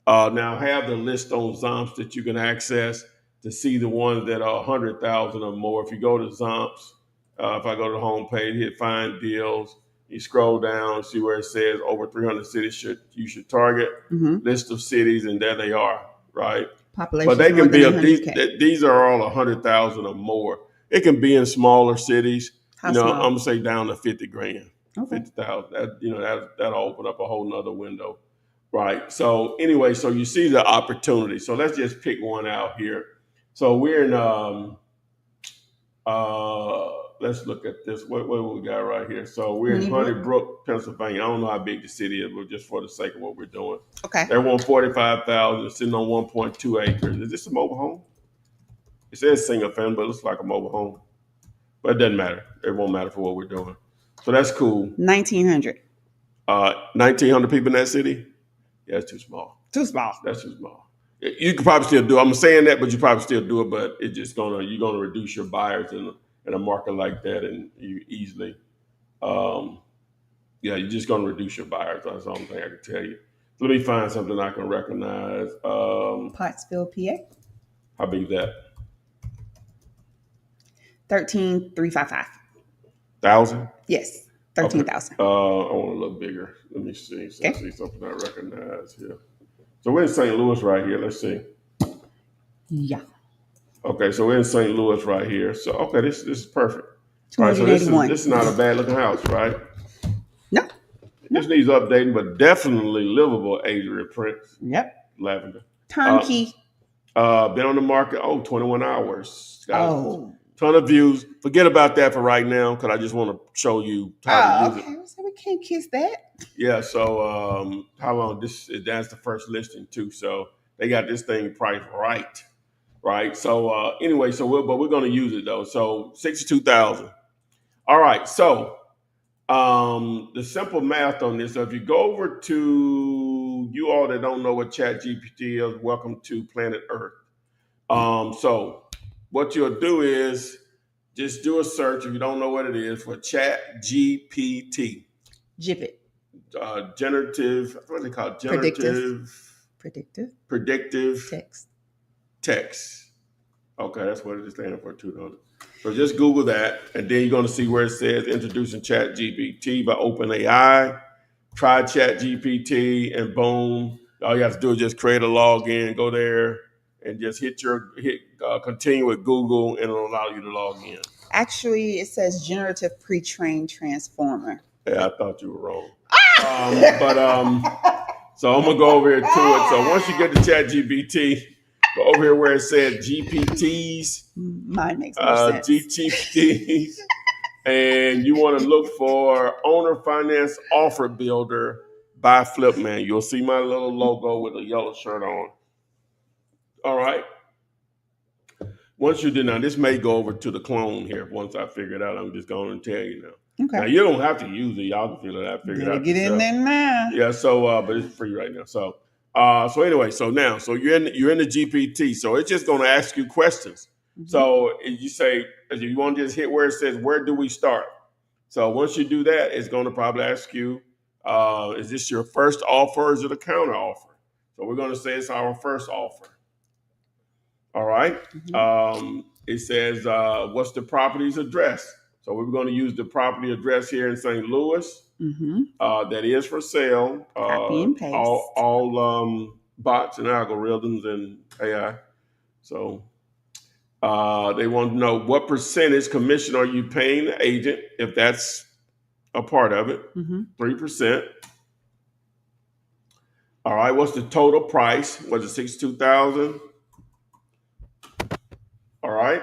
Now have the list on Zomps that you can access to see the ones that are 100,000 or more. If you go to Zomps, if I go to the homepage, hit find deals, you scroll down, see where it says over 300 cities you should target, list of cities, and there they are, right? Population, but they can be these are all 100,000 or more. It can be in smaller cities. How small? I'm gonna say down to 50 grand, okay. 50,000. That'll open up a whole nother window, right? So anyway, so you see the opportunity. So let's just pick one out here. So we're in let's look at this. What we got right here? So we're in Honeybrook, Pennsylvania. I don't know how big the city is, but just for the sake of what we're doing. Okay. They want 45,000, sitting on 1.2 acres. Is this a mobile home? It says single family, but it looks like a mobile home. But it doesn't matter. It won't matter for what we're doing. So that's cool. 1,900. 1,900 people in that city? Yeah, it's too small. Too small. That's too small. You could probably still do it. I'm saying that, but you probably still do it, but it's just you're gonna reduce your buyers in a market like that, and you easily, you're just gonna reduce your buyers. That's the only thing I can tell you. Let me find something I can recognize. Pottsville, PA. How big is that? 13,355. 1,000? Yes, 13,000. Okay. I want a little bigger. Let me see. So I see something I recognize here. So we're in St. Louis right here. Let's see. Yeah. Okay, so we're in St. Louis right here. So okay, this is perfect. 281. Right, so this is not a bad looking house, right? No. This needs updating, but definitely livable. Adrian Prince. Yep. Lavender. Turnkey. Been on the market 21 hours. Got ton of views. Forget about that for right now because I just want to show you how to use it. So we can't kiss that. Yeah, so how long that's the first listing too. So they got this thing priced right. right? So anyway, but we're going to use it though. So 62,000. All right. So the simple math on this. So if you go over to you all that don't know what Chat GPT is, welcome to Planet Earth. So what you'll do is just do a search if you don't know what it is for Chat GPT. Jip it. Generative, what do they call it? Predictive text. Okay, that's what it is standing for too, don't it? So just Google that, and then you're going to see where it says introducing Chat GPT by OpenAI. Try Chat GPT, and boom, all you have to do is just create a login, go there, and just hit continue with Google, and it'll allow you to log in. Actually, it says generative pre-trained transformer. Yeah, I thought you were wrong. So I'm gonna go over here to it. So once you get to Chat GPT, go over here where it says GPTs. Mine makes more sense. GPTs, and you want to look for Owner Finance Offer Builder by Flipman. You'll see my little logo with a yellow shirt on. All right. Once you do now, this may go over to the clone here. Once I figure it out, I'm just going to tell you now. Okay. Now you don't have to use it. Y'all can figure it out. Figure it out. Get in there now. Yeah. So, but it's free right now. So anyway, so you're in the GPT. So it's just going to ask you questions. Mm-hmm. So you say, if you want to just hit where it says, where do we start? So once you do that, it's going to probably ask you, is this your first offer or is it a counter offer? So we're going to say it's our first offer. All right. Mm-hmm. It says, what's the property's address? So we're going to use the property address here in St. Louis. Mm-hmm. That is for sale. Copy and paste. All bots and algorithms and AI. So they want to know what percentage commission are you paying the agent if that's a part of it. 3%. All right. What's the total price? Was it 62,000? All right.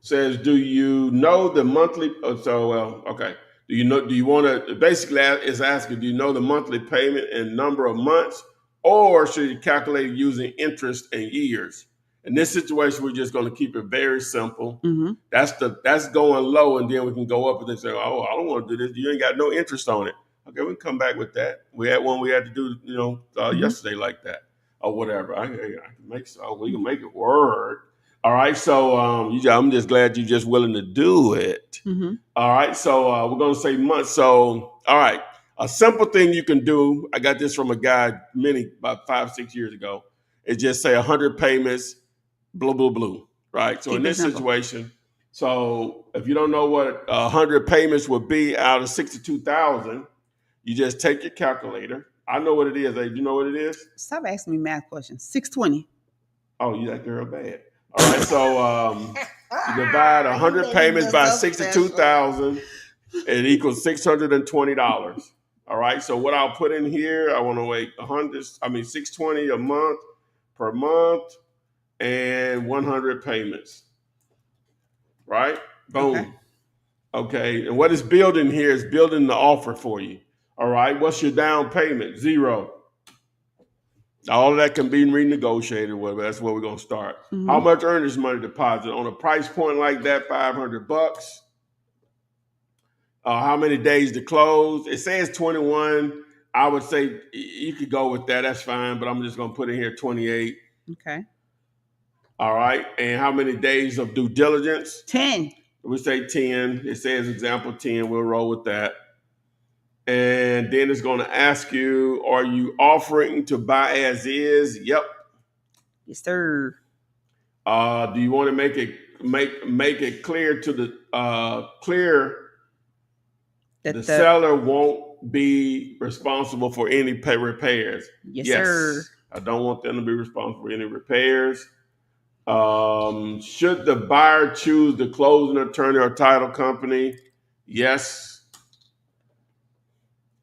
Says, do you know the monthly? Okay. Do you want to, basically it's asking, do you know the monthly payment and number of months, or should you calculate it using interest and years? In this situation, we're just going to keep it very simple. Mm-hmm. That's going low, and then we can go up and then say, oh, I don't want to do this. You ain't got no interest on it. Okay, we can come back with that. We had one we had to do, yesterday like that or whatever. I can make we can make it work. All right, so I'm just glad you're just willing to do it. Mm-hmm. All right, so we're going to say months. So, all right, a simple thing you can do, I got this from a guy about 5-6 years ago, is just say 100 payments, blue, blue, blue, right? So in this situation, so if you don't know what 100 payments would be out of 62,000, you just take your calculator. I know what it is. Do you know what it is? Stop asking me math questions. 620. Oh, you that girl bad. All right, so you divide 100 payments by 62,000, it equals $620. All right, so what I'll put in here, I want to wait 620 a month per month and 100 payments. Right? Boom. Okay, and what it's building here is building the offer for you. All right, what's your down payment? 0. All of that can be renegotiated, but that's where we're going to start. Mm-hmm. How much earnest money deposit? On a price point like that, $500. How many days to close? It says 21. I would say you could go with that. That's fine, but I'm just going to put in here 28. Okay. All right. And how many days of due diligence? 10. We say 10. It says example 10. We'll roll with that. And then it's going to ask you, are you offering to buy as is? Yep. Yes, sir. Do you want to make it clear to the the seller won't be responsible for any repairs? Yes, sir. I don't want them to be responsible for any repairs. Should the buyer choose the closing attorney or title company? Yes.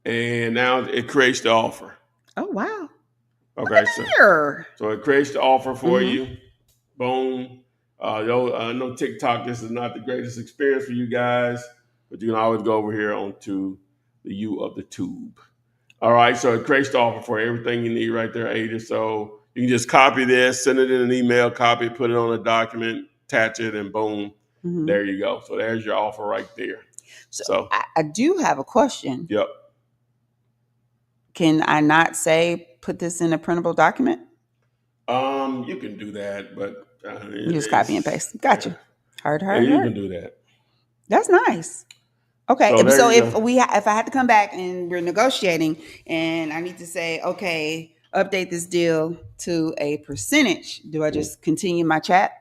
And now it creates the offer. Oh, wow. Okay, so it creates the offer for you. Boom. I know TikTok, this is not the greatest experience for you guys, but you can always go over here onto the U of the tube. All right, so it creates the offer for everything you need right there, Ada. So You can just copy this, send it in an email, copy, put it on a document, attach it, and boom, there you go. So there's your offer right there. So I do have a question. Yep. Can I not say put this in a printable document? You can do that, but You just copy and paste. Gotcha. Heard. You can do that. That's nice. Okay, So so there you if go. if I had to come back and we're negotiating, and I need to say, okay, update this deal to a percentage, do I just continue my chat?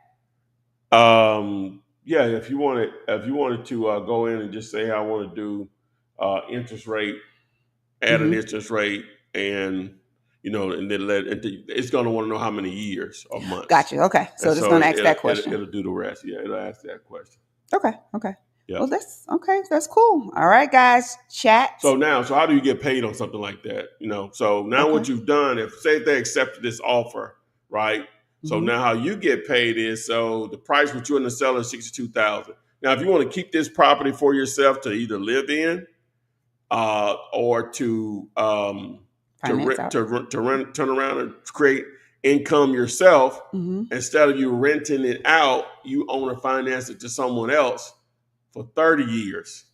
Yeah, if you wanted to go in and just say, I want to do interest rate, add an interest rate, and and then it's going to want to know how many years or months. Gotcha. Okay, so it's going to ask that question. It'll do the rest. Yeah, it'll ask that question. Okay. Yeah. Well, that's okay. That's cool. All right, guys, chat. So how do you get paid on something like that? So now what you've done, say if they accepted this offer, right? So now how you get paid is, so the price with you and the seller is $62,000. Now, if you want to keep this property for yourself to either live in, or to turn around and create income yourself, instead of you renting it out, you own or finance it to someone else for 30 years,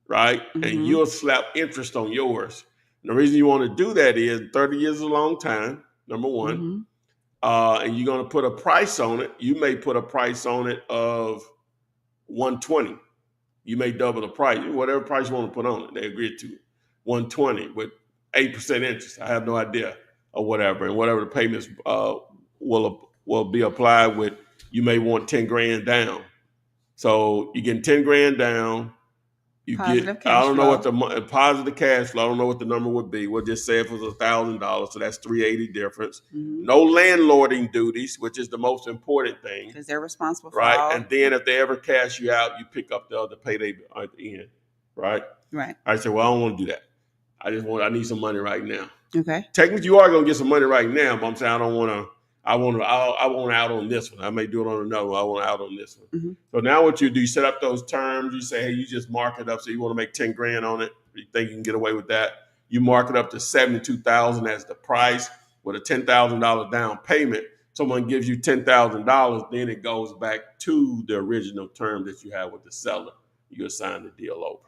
right? And you'll slap interest on yours. And the reason you want to do that is 30 years is a long time, number one. And you're going to put a price on it. You may put a price on it of $120. You may double the price, whatever price you want to put on it. They agreed to $120 with 8% interest. I have no idea, or whatever. And whatever the payments will be applied with, you may want 10 grand down. So you get 10 grand down. You Positive get, I don't know what flow. the positive cash flow. I don't know what the number would be. We'll just say if it was $1,000, so that's $380 difference. No landlording duties, which is the most important thing, Because they're responsible for right? all. And then if they ever cash you out, you pick up the other payday at the end, right? Right. I said, well, I don't want to do that. I need some money right now. Okay. Technically, you are going to get some money right now, but I'm saying I want out on this one. I may do it on another one. I want out on this one. So now what you do, you set up those terms. You say, hey, you just mark it up. So you want to make 10 grand on it. You think you can get away with that. You mark it up to $72,000 as the price with a $10,000 down payment. Someone gives you $10,000, then it goes back to the original term that you have with the seller. You assign the deal over.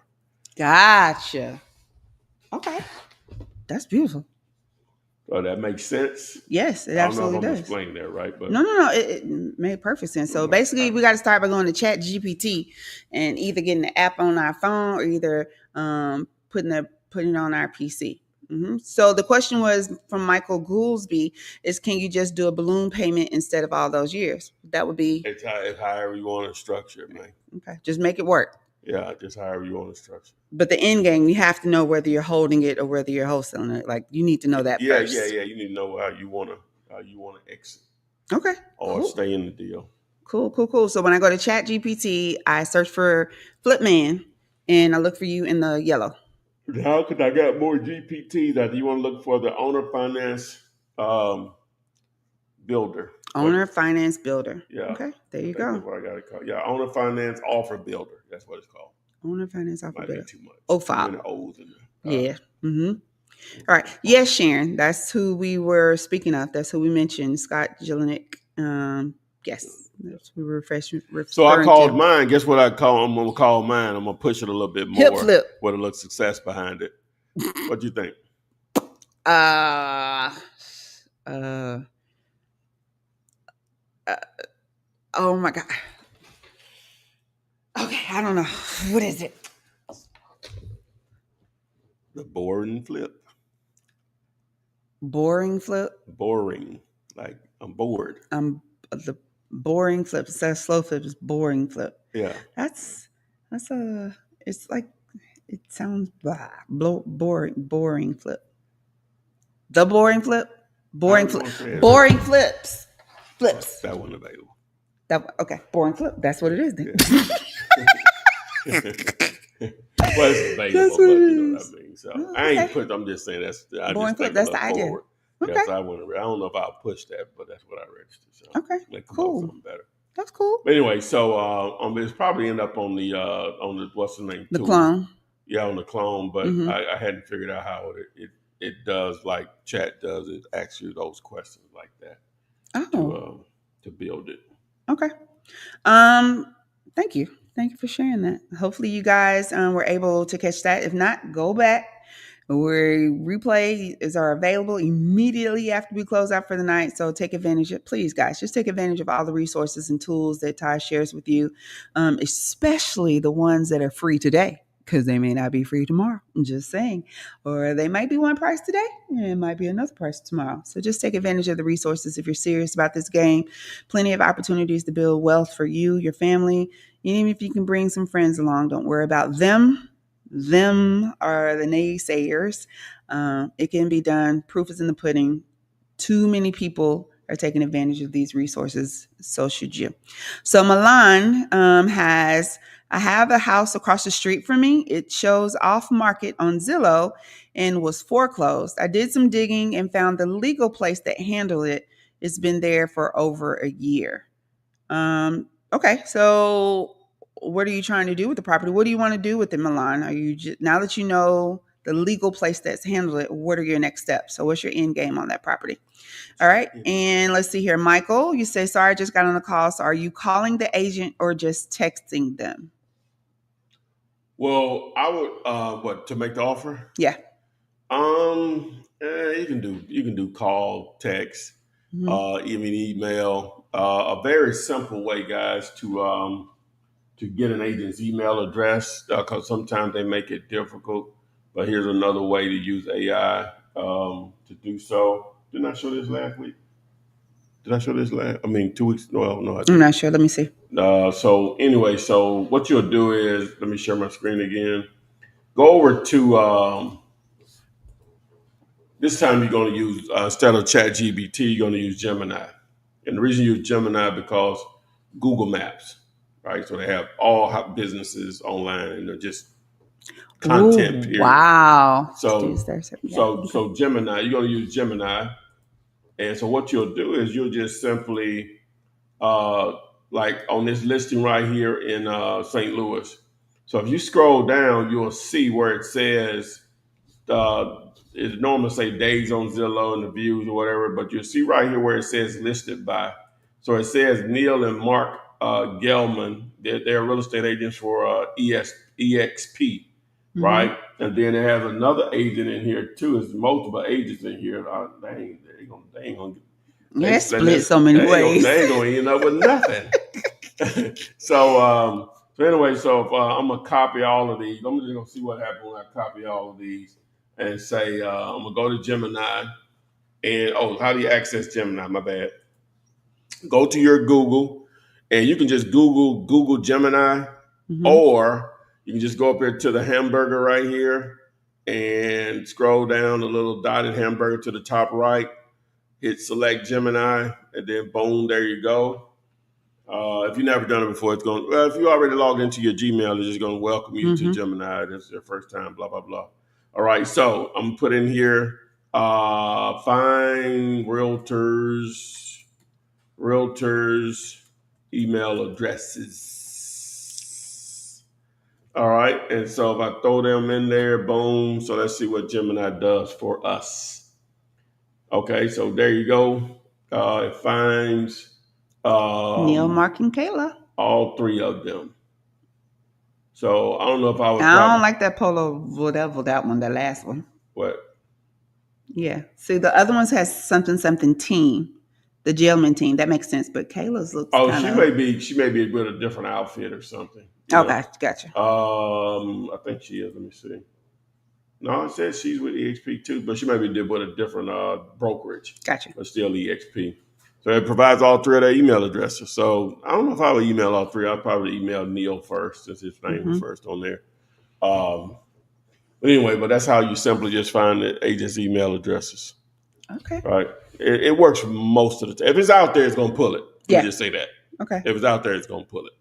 Gotcha. Okay. That's beautiful. So that makes sense. Yes, it I absolutely don't know if I'm does. explaining that right, but No. It made perfect sense. So basically, we got to start by going to Chat GPT and either getting the app on our phone or either putting it on our PC. So the question was from Michael Goolsby is, can you just do a balloon payment instead of all those years? That would be it's however you want to structure it, man. okay. Just make it work. Yeah, just however you want to structure it. But the end game, you have to know whether you're holding it or whether you're wholesaling it. Like you need to know that first. Yeah. You need to know how you want to exit. Okay. Or Cool. stay in the deal. Cool. So when I go to Chat GPT, I search for Flipman and I look for you in the yellow. How could I get more GPTs? Do you want to look for the owner finance builder? Owner finance builder. Yeah. Okay. There you That's go. what I got it called. Yeah, owner finance offer builder. That's what it's called. Owner finance offer Might builder. be too much. Oh, five. Too many O's in there. Yeah. All right. Yes, Sharon. That's who we were speaking of. That's who we mentioned. Scott Jelinek. Yes. That's who we were So I called to. mine. Guess what I'm gonna call mine? I'm gonna push it a little bit more. Hip flip. With a little success behind it. What do you think? Oh my God. Okay, I don't know. What is it? The boring flip. Boring flip. Boring. Like I'm bored. The boring flip. It says slow flip is boring flip. Yeah. It's like it sounds boring flip. The boring flip. Boring flips. That wasn't available. Okay. Boring flip. That's what it is then. Yeah. Well, it's available, That's but what it you know what is. I mean. So Oh, I ain't okay. put. I'm just saying I Boring just flip, think that's a the little idea. forward. Okay. Yes, I don't know if I'll push that, but that's what I registered. So Okay, make them cool. know something better. That's cool. But anyway, so it's probably end up on the what's the name? The tool. clone. Yeah, on the clone, but Mhm. I hadn't figured out how it does like chat does. It asks you those questions like that Oh, to build it. okay. Thank you. Thank you for sharing that. Hopefully you guys were able to catch that. If not, go back. Where replays are available immediately after we close out for the night. So take advantage of, please guys, just take advantage of all the resources and tools that Ty shares with you, especially the ones that are free today, because they may not be free tomorrow. I'm just saying. Or they might be one price today and it might be another price tomorrow. So just take advantage of the resources if you're serious about this game. Plenty of opportunities to build wealth for you, your family, even if you can bring some friends along. Don't worry about them. Them are the naysayers. It can be done. Proof is in the pudding. Too many people are taking advantage of these resources. So should you. So Milan I have a house across the street from me. It shows off market on Zillow and was foreclosed. I did some digging and found the legal place that handled it. It's been there for over a year. Okay, so what are you trying to do with the property? What do you want to do with it, Milan? Are you now that you know the legal place that's handled it, what are your next steps? So what's your end game on that property? All right. And let's see here. Michael, you say, sorry, I just got on the call. So are you calling the agent or just texting them? Well, I would to make the offer? Yeah. You can do call, text, even email. A very simple way, guys, to get an agent's email address, because sometimes they make it difficult. But here's another way to use AI to do so. Didn't I show this last week? Did I show this 2 weeks? No, no. I'm not sure. Let me see. So anyway, so what you'll do is, let me share my screen again. Go over to, this time you're going to use, instead of ChatGPT, you're going to use Gemini. And the reason you use Gemini because Google Maps, right? So they have all businesses online and they're just content, period. Wow. So Gemini, you're going to use Gemini. And so what you'll do is you'll just simply, like on this listing right here in St. Louis. So if you scroll down, you'll see where it says, it normally say days on Zillow and the views or whatever, but you'll see right here where it says listed by. So it says Neil and Mark Gelman. They're real estate agents for EXP, right? And then they have another agent in here too. There's multiple agents in here. They ain't gonna split so many ways. They ain't gonna end up with nothing. So anyway, I'm gonna copy all of these. I'm just gonna see what happens when I copy all of these and say I'm gonna go to Gemini. And how do you access Gemini? My bad. Go to your Google, and you can just Google Gemini, or you can just go up here to the hamburger right here and scroll down the little dotted hamburger to the top right. Hit select Gemini, and then boom, there you go. If you've never done it before, if you already logged into your Gmail, it's just going to welcome you to Gemini. This is your first time, blah, blah, blah. All right, so I'm going to put in here, find realtors email addresses. All right, and so if I throw them in there, boom. So let's see what Gemini does for us. Okay, so there you go. It finds Neil, Mark, and Kayla. All three of them. So I don't know if I was. I don't like that polo, whatever that one, the last one. What? Yeah. See, the other ones has something team, the Gelman team. That makes sense. But Kayla's looks. She may be with a different outfit or something. Okay, gotcha. I think she is. Let me see. No, it says she's with EXP too, but she may be with a different brokerage. Gotcha. But still EXP. So it provides all three of their email addresses. So I don't know if I would email all three. I'd probably email Neil first, since his name was first on there. But anyway, that's how you simply just find the agent's email addresses. Okay. Right. It works most of the time. If it's out there, it's going to pull it. Yeah. Just say that. Okay. If it's out there, it's going to pull it.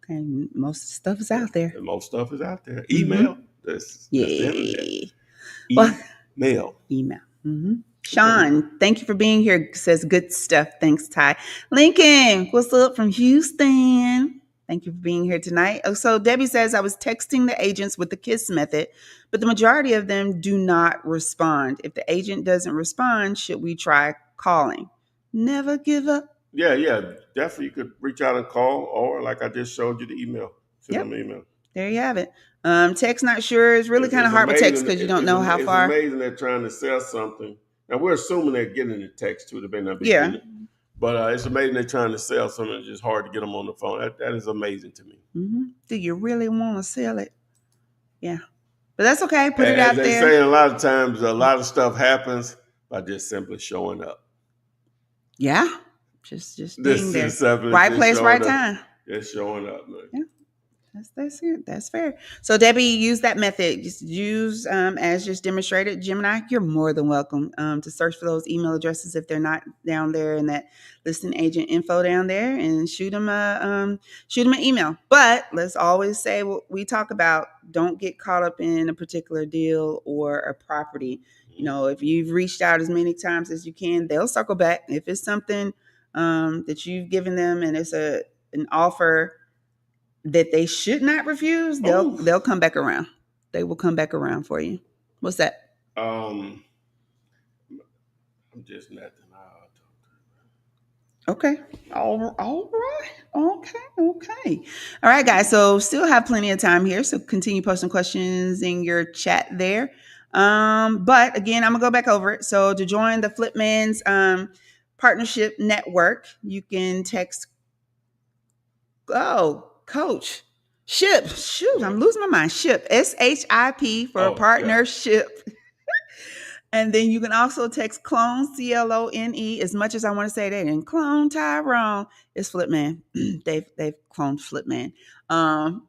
Okay. Most stuff is out there. And most stuff is out there. Email. That's the internet. Email. Sean, thank you for being here. Says good stuff. Thanks, Ty. Lincoln, what's up from Houston? Thank you for being here tonight. Oh, so Debbie says, I was texting the agents with the KISS method, but the majority of them do not respond. If the agent doesn't respond, should we try calling? Never give up. Yeah, definitely. You could reach out and call, or like I just showed you, the email. Send Yep. them an email. There you have it. Text not sure is really kind of hard with text because you don't know how far. It's amazing they're trying to sell something. Now we're assuming they're getting the text too. They may not be Yeah. getting it. But it's amazing they're trying to sell something. It's just hard to get them on the phone. That is amazing to me. Mm-hmm. Do you really want to sell it? Yeah. But that's okay. Put it As out they there. say, a lot of times, a lot of stuff happens by just simply showing up. Yeah. Just being there. Simply Right just place, showing right up. time. Just showing up, man. Yeah. That's it. That's fair. So Debbie, use that method. Just use as just demonstrated. Gemini, you're more than welcome to search for those email addresses if they're not down there in that listing agent info down there, and shoot them an email. But let's always say what we talk about. Don't get caught up in a particular deal or a property. You know, if you've reached out as many times as you can, they'll circle back. If it's something that you've given them and it's an offer that they should not refuse, they'll come back around. They will come back around for you. What's that? I'm just nothing. Okay. All right. Okay. All right, guys. So still have plenty of time here. So continue posting questions in your chat there. But again, I'm gonna go back over it. So to join the Flipman's partnership network, you can text Coach. Ship. Shoot, I'm losing my mind. Ship. SHIP for partnership. And then you can also text clone, CLONE, as much as I want to say that. And clone Tyrone is Flipman. They've cloned Flipman.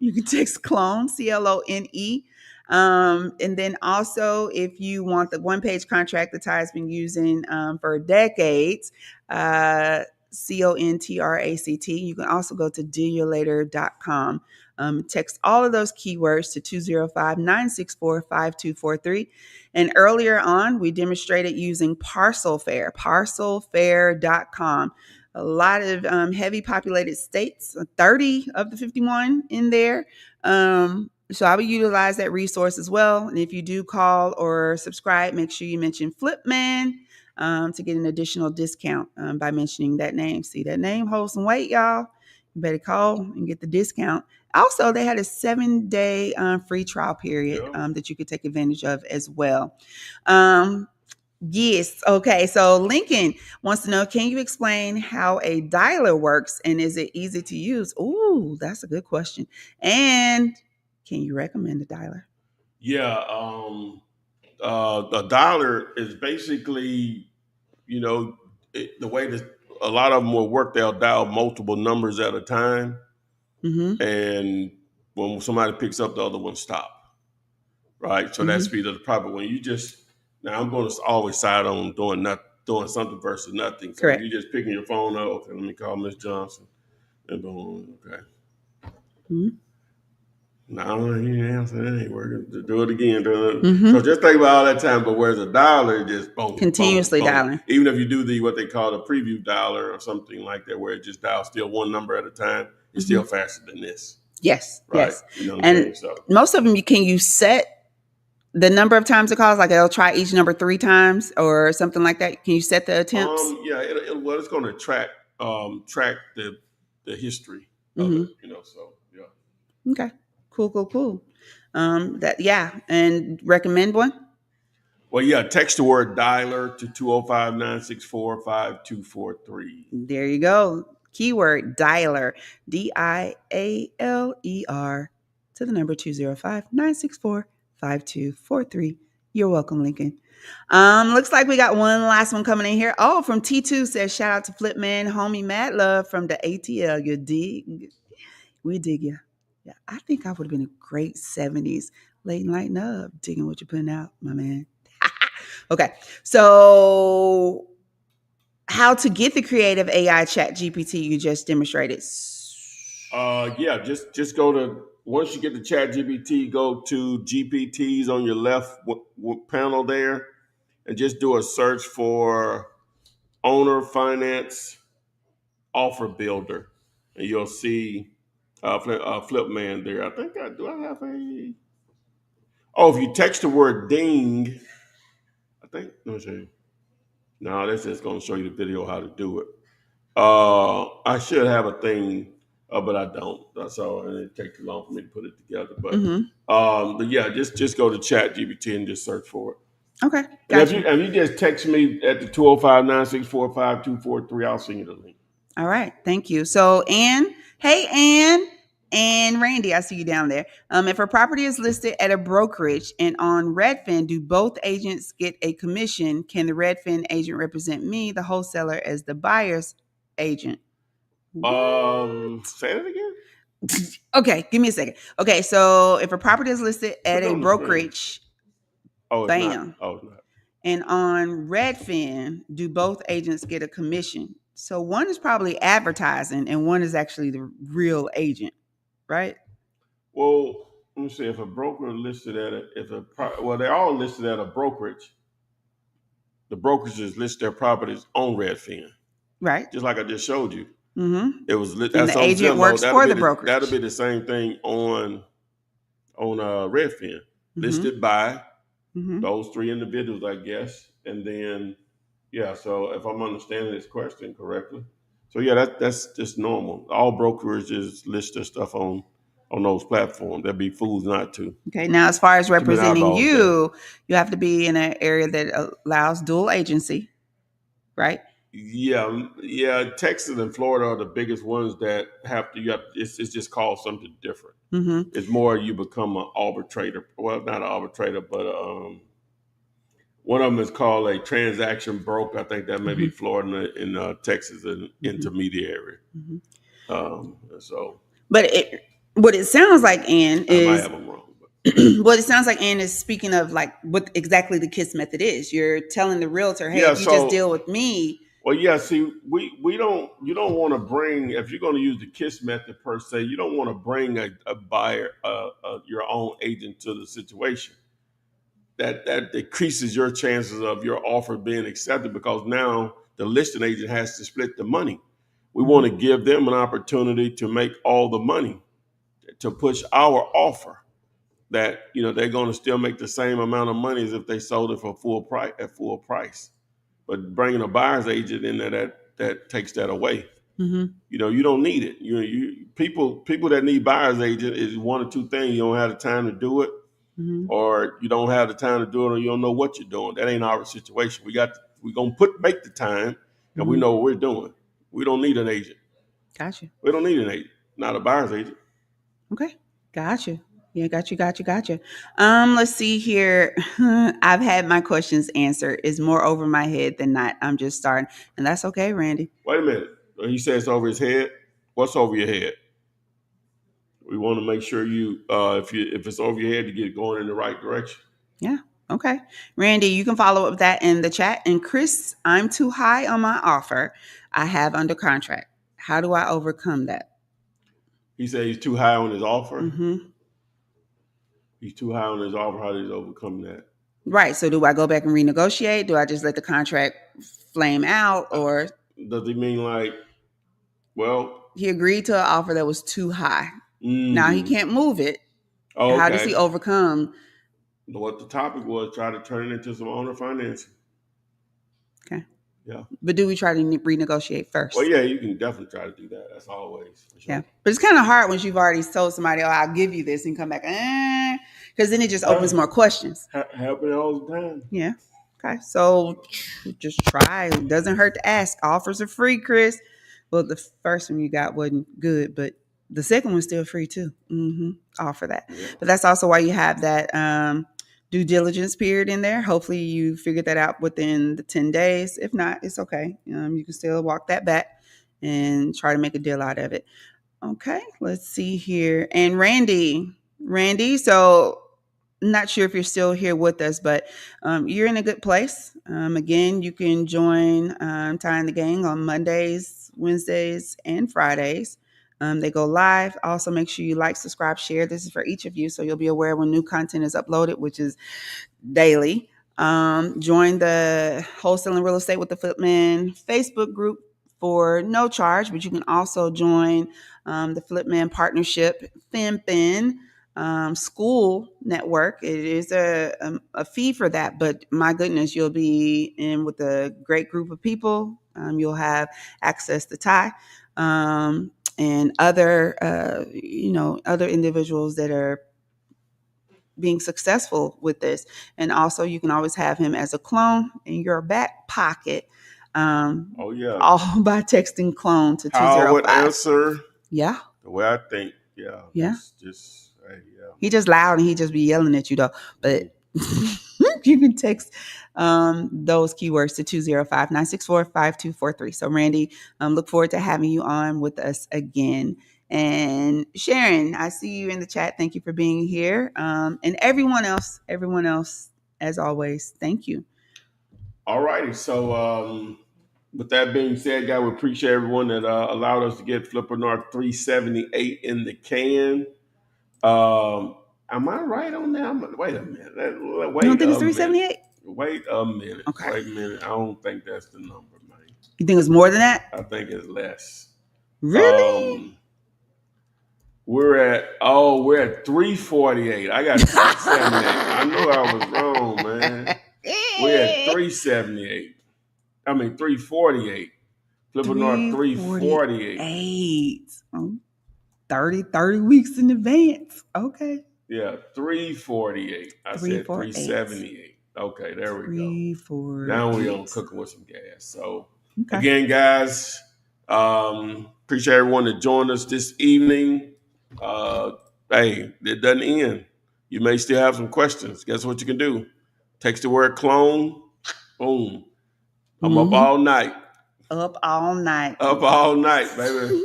You can text clone, CLONE. And then also, if you want the one-page contract that Ty's been using for decades, CONTRACT, you can also go to dealyourlater.com. Text all of those keywords to 205-964-5243. And earlier on, we demonstrated using Parcelfair, parcelfair.com. A lot of heavy populated states, 30 of the 51 in there. So I would utilize that resource as well. And if you do call or subscribe, make sure you mention Flipman to get an additional discount by mentioning that name. See, that name holds some weight, y'all. You better call and get the discount. Also, they had a 7-day free trial period that you could take advantage of as well. Yes. Okay. So Lincoln wants to know, can you explain how a dialer works and is it easy to use? Ooh, that's a good question. And can you recommend a dialer? Yeah. A dialer is basically, the way that a lot of them will work, they'll dial multiple numbers at a time. Mm-hmm. And when somebody picks up, the other one stop. Right. So that speed of the problem. When you now I'm going to always side on doing something versus nothing. So correct. You're just picking your phone up. Okay, let me call Miss Johnson. And boom. Okay. Mm-hmm. No, he didn't answer. It ain't working. Do it again. Mm-hmm. So just think about all that time. But whereas a dialer, just boom, continuously boom, boom. dialing. Even if you do what they call the preview dialer or something like that, where it just dials still one number at a time, it's still faster than this. Yes. Right. Yes. You know what and I'm saying? So most of them, can you set the number of times it calls? Like it'll try each number 3 times or something like that. Can you set the attempts? It's going to track the history of it. So yeah. Okay. Cool. And recommend one? Well, yeah, text the word dialer to 205-964-5243. There you go. Keyword dialer, DIALER to the number 205-964-5243. You're welcome, Lincoln. Looks like we got one last one coming in here. Oh, from T2 says, shout out to Flipman, homie Mad Love from the ATL. You dig? We dig you. Yeah, I think I would have been a great 70s late night up digging what you're putting out, my man. Okay, so how to get the creative AI chat GPT you just demonstrated? Just go to, once you get the chat GPT, go to GPTs on your left panel there and just do a search for owner finance offer builder. And you'll see Flip man there. I think do I have a? Oh, if you text the word ding, I think. Let me see. No, that's just going to show you the video how to do it. I should have a thing, but I don't. That's all, and it takes too long for me to put it together. But yeah, just go to Chat GPT and just search for it. Okay, And gotcha. if you just text me at the 205-964-5243, I'll send you the link. All right, thank you. So Ann, hey Ann, and Randy, I see you down there. If a property is listed at a brokerage and on Redfin, do both agents get a commission? Can the Redfin agent represent me, the wholesaler, as the buyer's agent? Say that again. Okay, give me a second. Okay, so if a property is listed at Put it a on the brokerage, Oh, it's bam, not. Oh, it's not. and on Redfin, do both agents get a commission? So one is probably advertising and one is actually the real agent, right? Well, let me see. If a broker listed at they're all listed at a brokerage. The brokerages list their properties on Redfin, Right. just like I just showed you. Mm-hmm. It was And the agent works for the brokerage. That'll be the same thing on Redfin. Listed by those three individuals, I guess, and then So if I'm understanding this question correctly, so that's just normal. All brokerages list their stuff on those platforms. They'd be fools not to. Okay. Now, as far as representing eyeballs you, you have to be in an area that allows dual agency, right? Yeah. Texas and Florida are the biggest ones that have to. It's just called something different. Mm-hmm. It's more you become an arbitrator. Well, not an arbitrator, but one of them is called a transaction broker. I think that may be Florida and Texas an intermediary. But what it sounds like, Ann, I might is have them wrong. what it sounds like, Ann, is speaking of like what exactly the KISS method is. You're telling the realtor, hey, if you just deal with me. Well, yeah. See, you don't want to bring, if you're going to use the KISS method per se, you don't want to bring a buyer, your own agent to the situation. That decreases your chances of your offer being accepted because now the listing agent has to split the money. We want to give them an opportunity to make all the money, to push our offer that, they're going to still make the same amount of money as if they sold it for full price. But bringing a buyer's agent in there, that takes that away. You don't need it. People that need buyer's agent is one or two things. You don't have the time to do it. Or you don't have the time to do it, or you don't know what you're doing. That ain't our situation. We're gonna make the time, and we know what we're doing. We don't need an agent. Gotcha. We don't need an agent, not a buyer's agent. Okay. Gotcha. Yeah, gotcha. Let's see here. I've had my questions answered. It's more over my head than not. I'm just starting, and that's okay, Randy. Wait a minute. He said it's over his head. What's over your head? We want to make sure if it's over your head, you get it going in the right direction. Yeah. Okay. Randy, you can follow up with that in the chat. And Chris, I'm too high on my offer I have under contract. How do I overcome that? He said he's too high on his offer. He's too high on his offer. How does he overcome that? Right. So do I go back and renegotiate? Do I just let the contract flame out? Or does he mean he agreed to an offer that was too high? Now he can't move it. Oh, okay. How does he overcome? What the topic was, try to turn it into some owner financing. Okay. Yeah. But do we try to renegotiate first? Well, yeah, you can definitely try to do that. That's always. For sure. Yeah. But it's kind of hard once you've already told somebody, oh, I'll give you this, and come back, because then it just opens more questions. Happen all the time. Yeah. Okay. So just try. It doesn't hurt to ask. Offers are free, Chris. Well, the first one you got wasn't good, but the second one's still free too. Offer that. Yeah. But that's also why you have that due diligence period in there. Hopefully you figured that out within the 10 days. If not, it's okay. You can still walk that back and try to make a deal out of it. Okay, let's see here. And Randy, so not sure if you're still here with us, but you're in a good place. Again, you can join Tying the Gang on Mondays, Wednesdays, and Fridays. They go live. Also, make sure you like, subscribe, share. This is for each of you, so you'll be aware when new content is uploaded, which is daily. Join the Wholesaling Real Estate with the Flipman Facebook group for no charge, but you can also join the Flipman Partnership FinFin school network. It is a fee for that, but my goodness, you'll be in with a great group of people. You'll have access to Ty and other other individuals that are being successful with this. And also you can always have him as a clone in your back pocket. All by texting clone to 205. I would answer the way I think. Just he just loud and he just be yelling at you though. But you can text those keywords to 205-964-5243. So Randy, look forward to having you on with us again. And Sharon, I see you in the chat. Thank you for being here. And everyone else, as always, thank you. All righty. So with that being said, guys, we appreciate everyone that allowed us to get Flippinar 378 in the can. Am I right on that? Wait a minute. You don't think it's 378? Wait a minute. Okay. Wait a minute. I don't think that's the number, man. You think it's more than that? I think it's less. Really? We're at 348. I got 378. I knew I was wrong, man. We're at 378. 348. Flippinar 348. 30 weeks in advance. Okay. Yeah, 348. I said 378. Okay, there we go. Now we on cooking with some gas. So again, guys, appreciate everyone that joined us this evening. Hey, it doesn't end. You may still have some questions. Guess what you can do? Text the word clone. Boom. I'm up all night. Up all night, baby.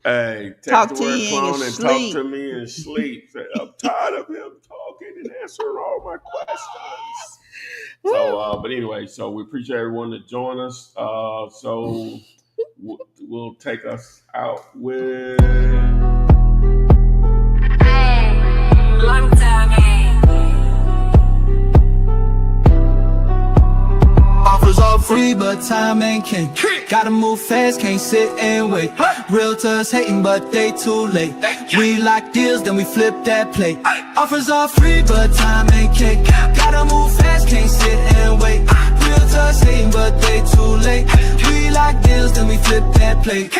Hey, text the word clone and talk to me and sleep. I'm tired of him talking and answering all my questions. So, but anyway, so we appreciate everyone that joined us. So we'll take us out with. Long time. Offers all free, but time ain't king. Gotta move fast, can't sit and wait. Realtors hating, but they too late. We lock deals, then we flip that plate. Offers all free, but time ain't king. Gotta move fast, can't sit and wait. Realtors hating, but they too late. We lock deals, then we flip that plate.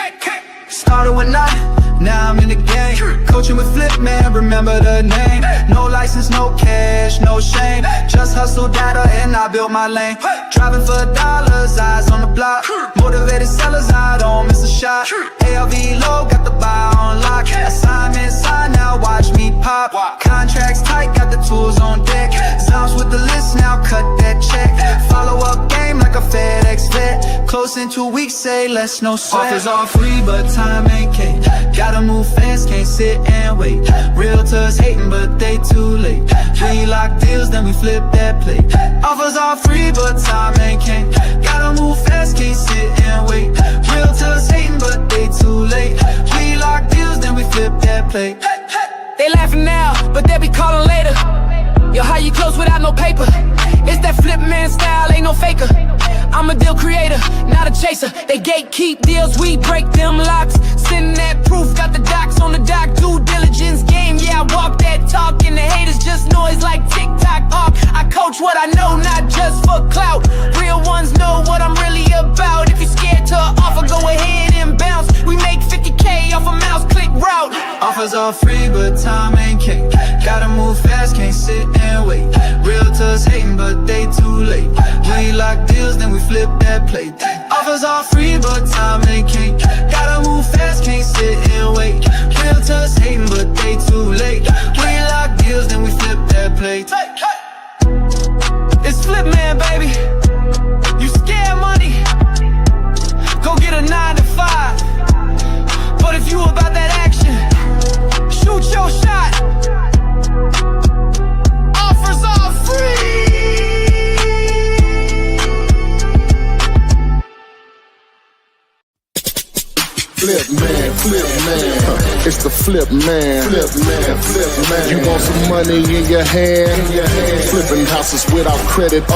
Started with nothing, now I'm in the game. Coaching with Flipman, remember the name. No license, no cash, no shame. Just hustle data and I built my lane. Driving for dollars, eyes on the block. Motivated sellers, I don't miss a shot. ARV low, got the buy on lock. Assignment signed, now watch me pop. Contracts tight, got the tools on deck. Zounds with the list, now cut that check. Follow up game like a FedEx vet. Close in 2 weeks, say less, no sweat. Offers all free, but time ain't king. Gotta move fast, can't sit and wait. Realtors hating, but they too late. We lock deals, then we flip that plate. Offers all free, but time ain't king. Gotta move fast, can't sit and wait. Realtors hating, but they too late. We lock deals, then we flip that plate. They laughing now, but they be calling later. Yo, how you close without no paper? It's that Flipman style, ain't no faker. I'm a deal creator, not a chaser. They gatekeep deals, we break them locks. Sending that proof, got the docs on the dock. Due diligence game, yeah, I walk that talk. And the haters just noise like TikTok off. I coach what I know, not just for clout. Real ones know what I'm really about. If you're scared to offer, go ahead and bounce. We make 50K off a mouse click route. Offers all free, but time ain't king. Gotta move fast, can't sit and wait. Realtors hating, but they too late. We lock deals, then we flip that plate. Offers all free, but time ain't king. Gotta move fast, can't sit and wait. Realtors hating, but they too late. We lock deals, then we flip that plate. It's Flipman, baby. You scared money? Go get a 9 to 5. But if you about that action, shoot your shot. Offers all free. Flipman. It's the Flipman. You want some money in your hand? Flipping houses without credit.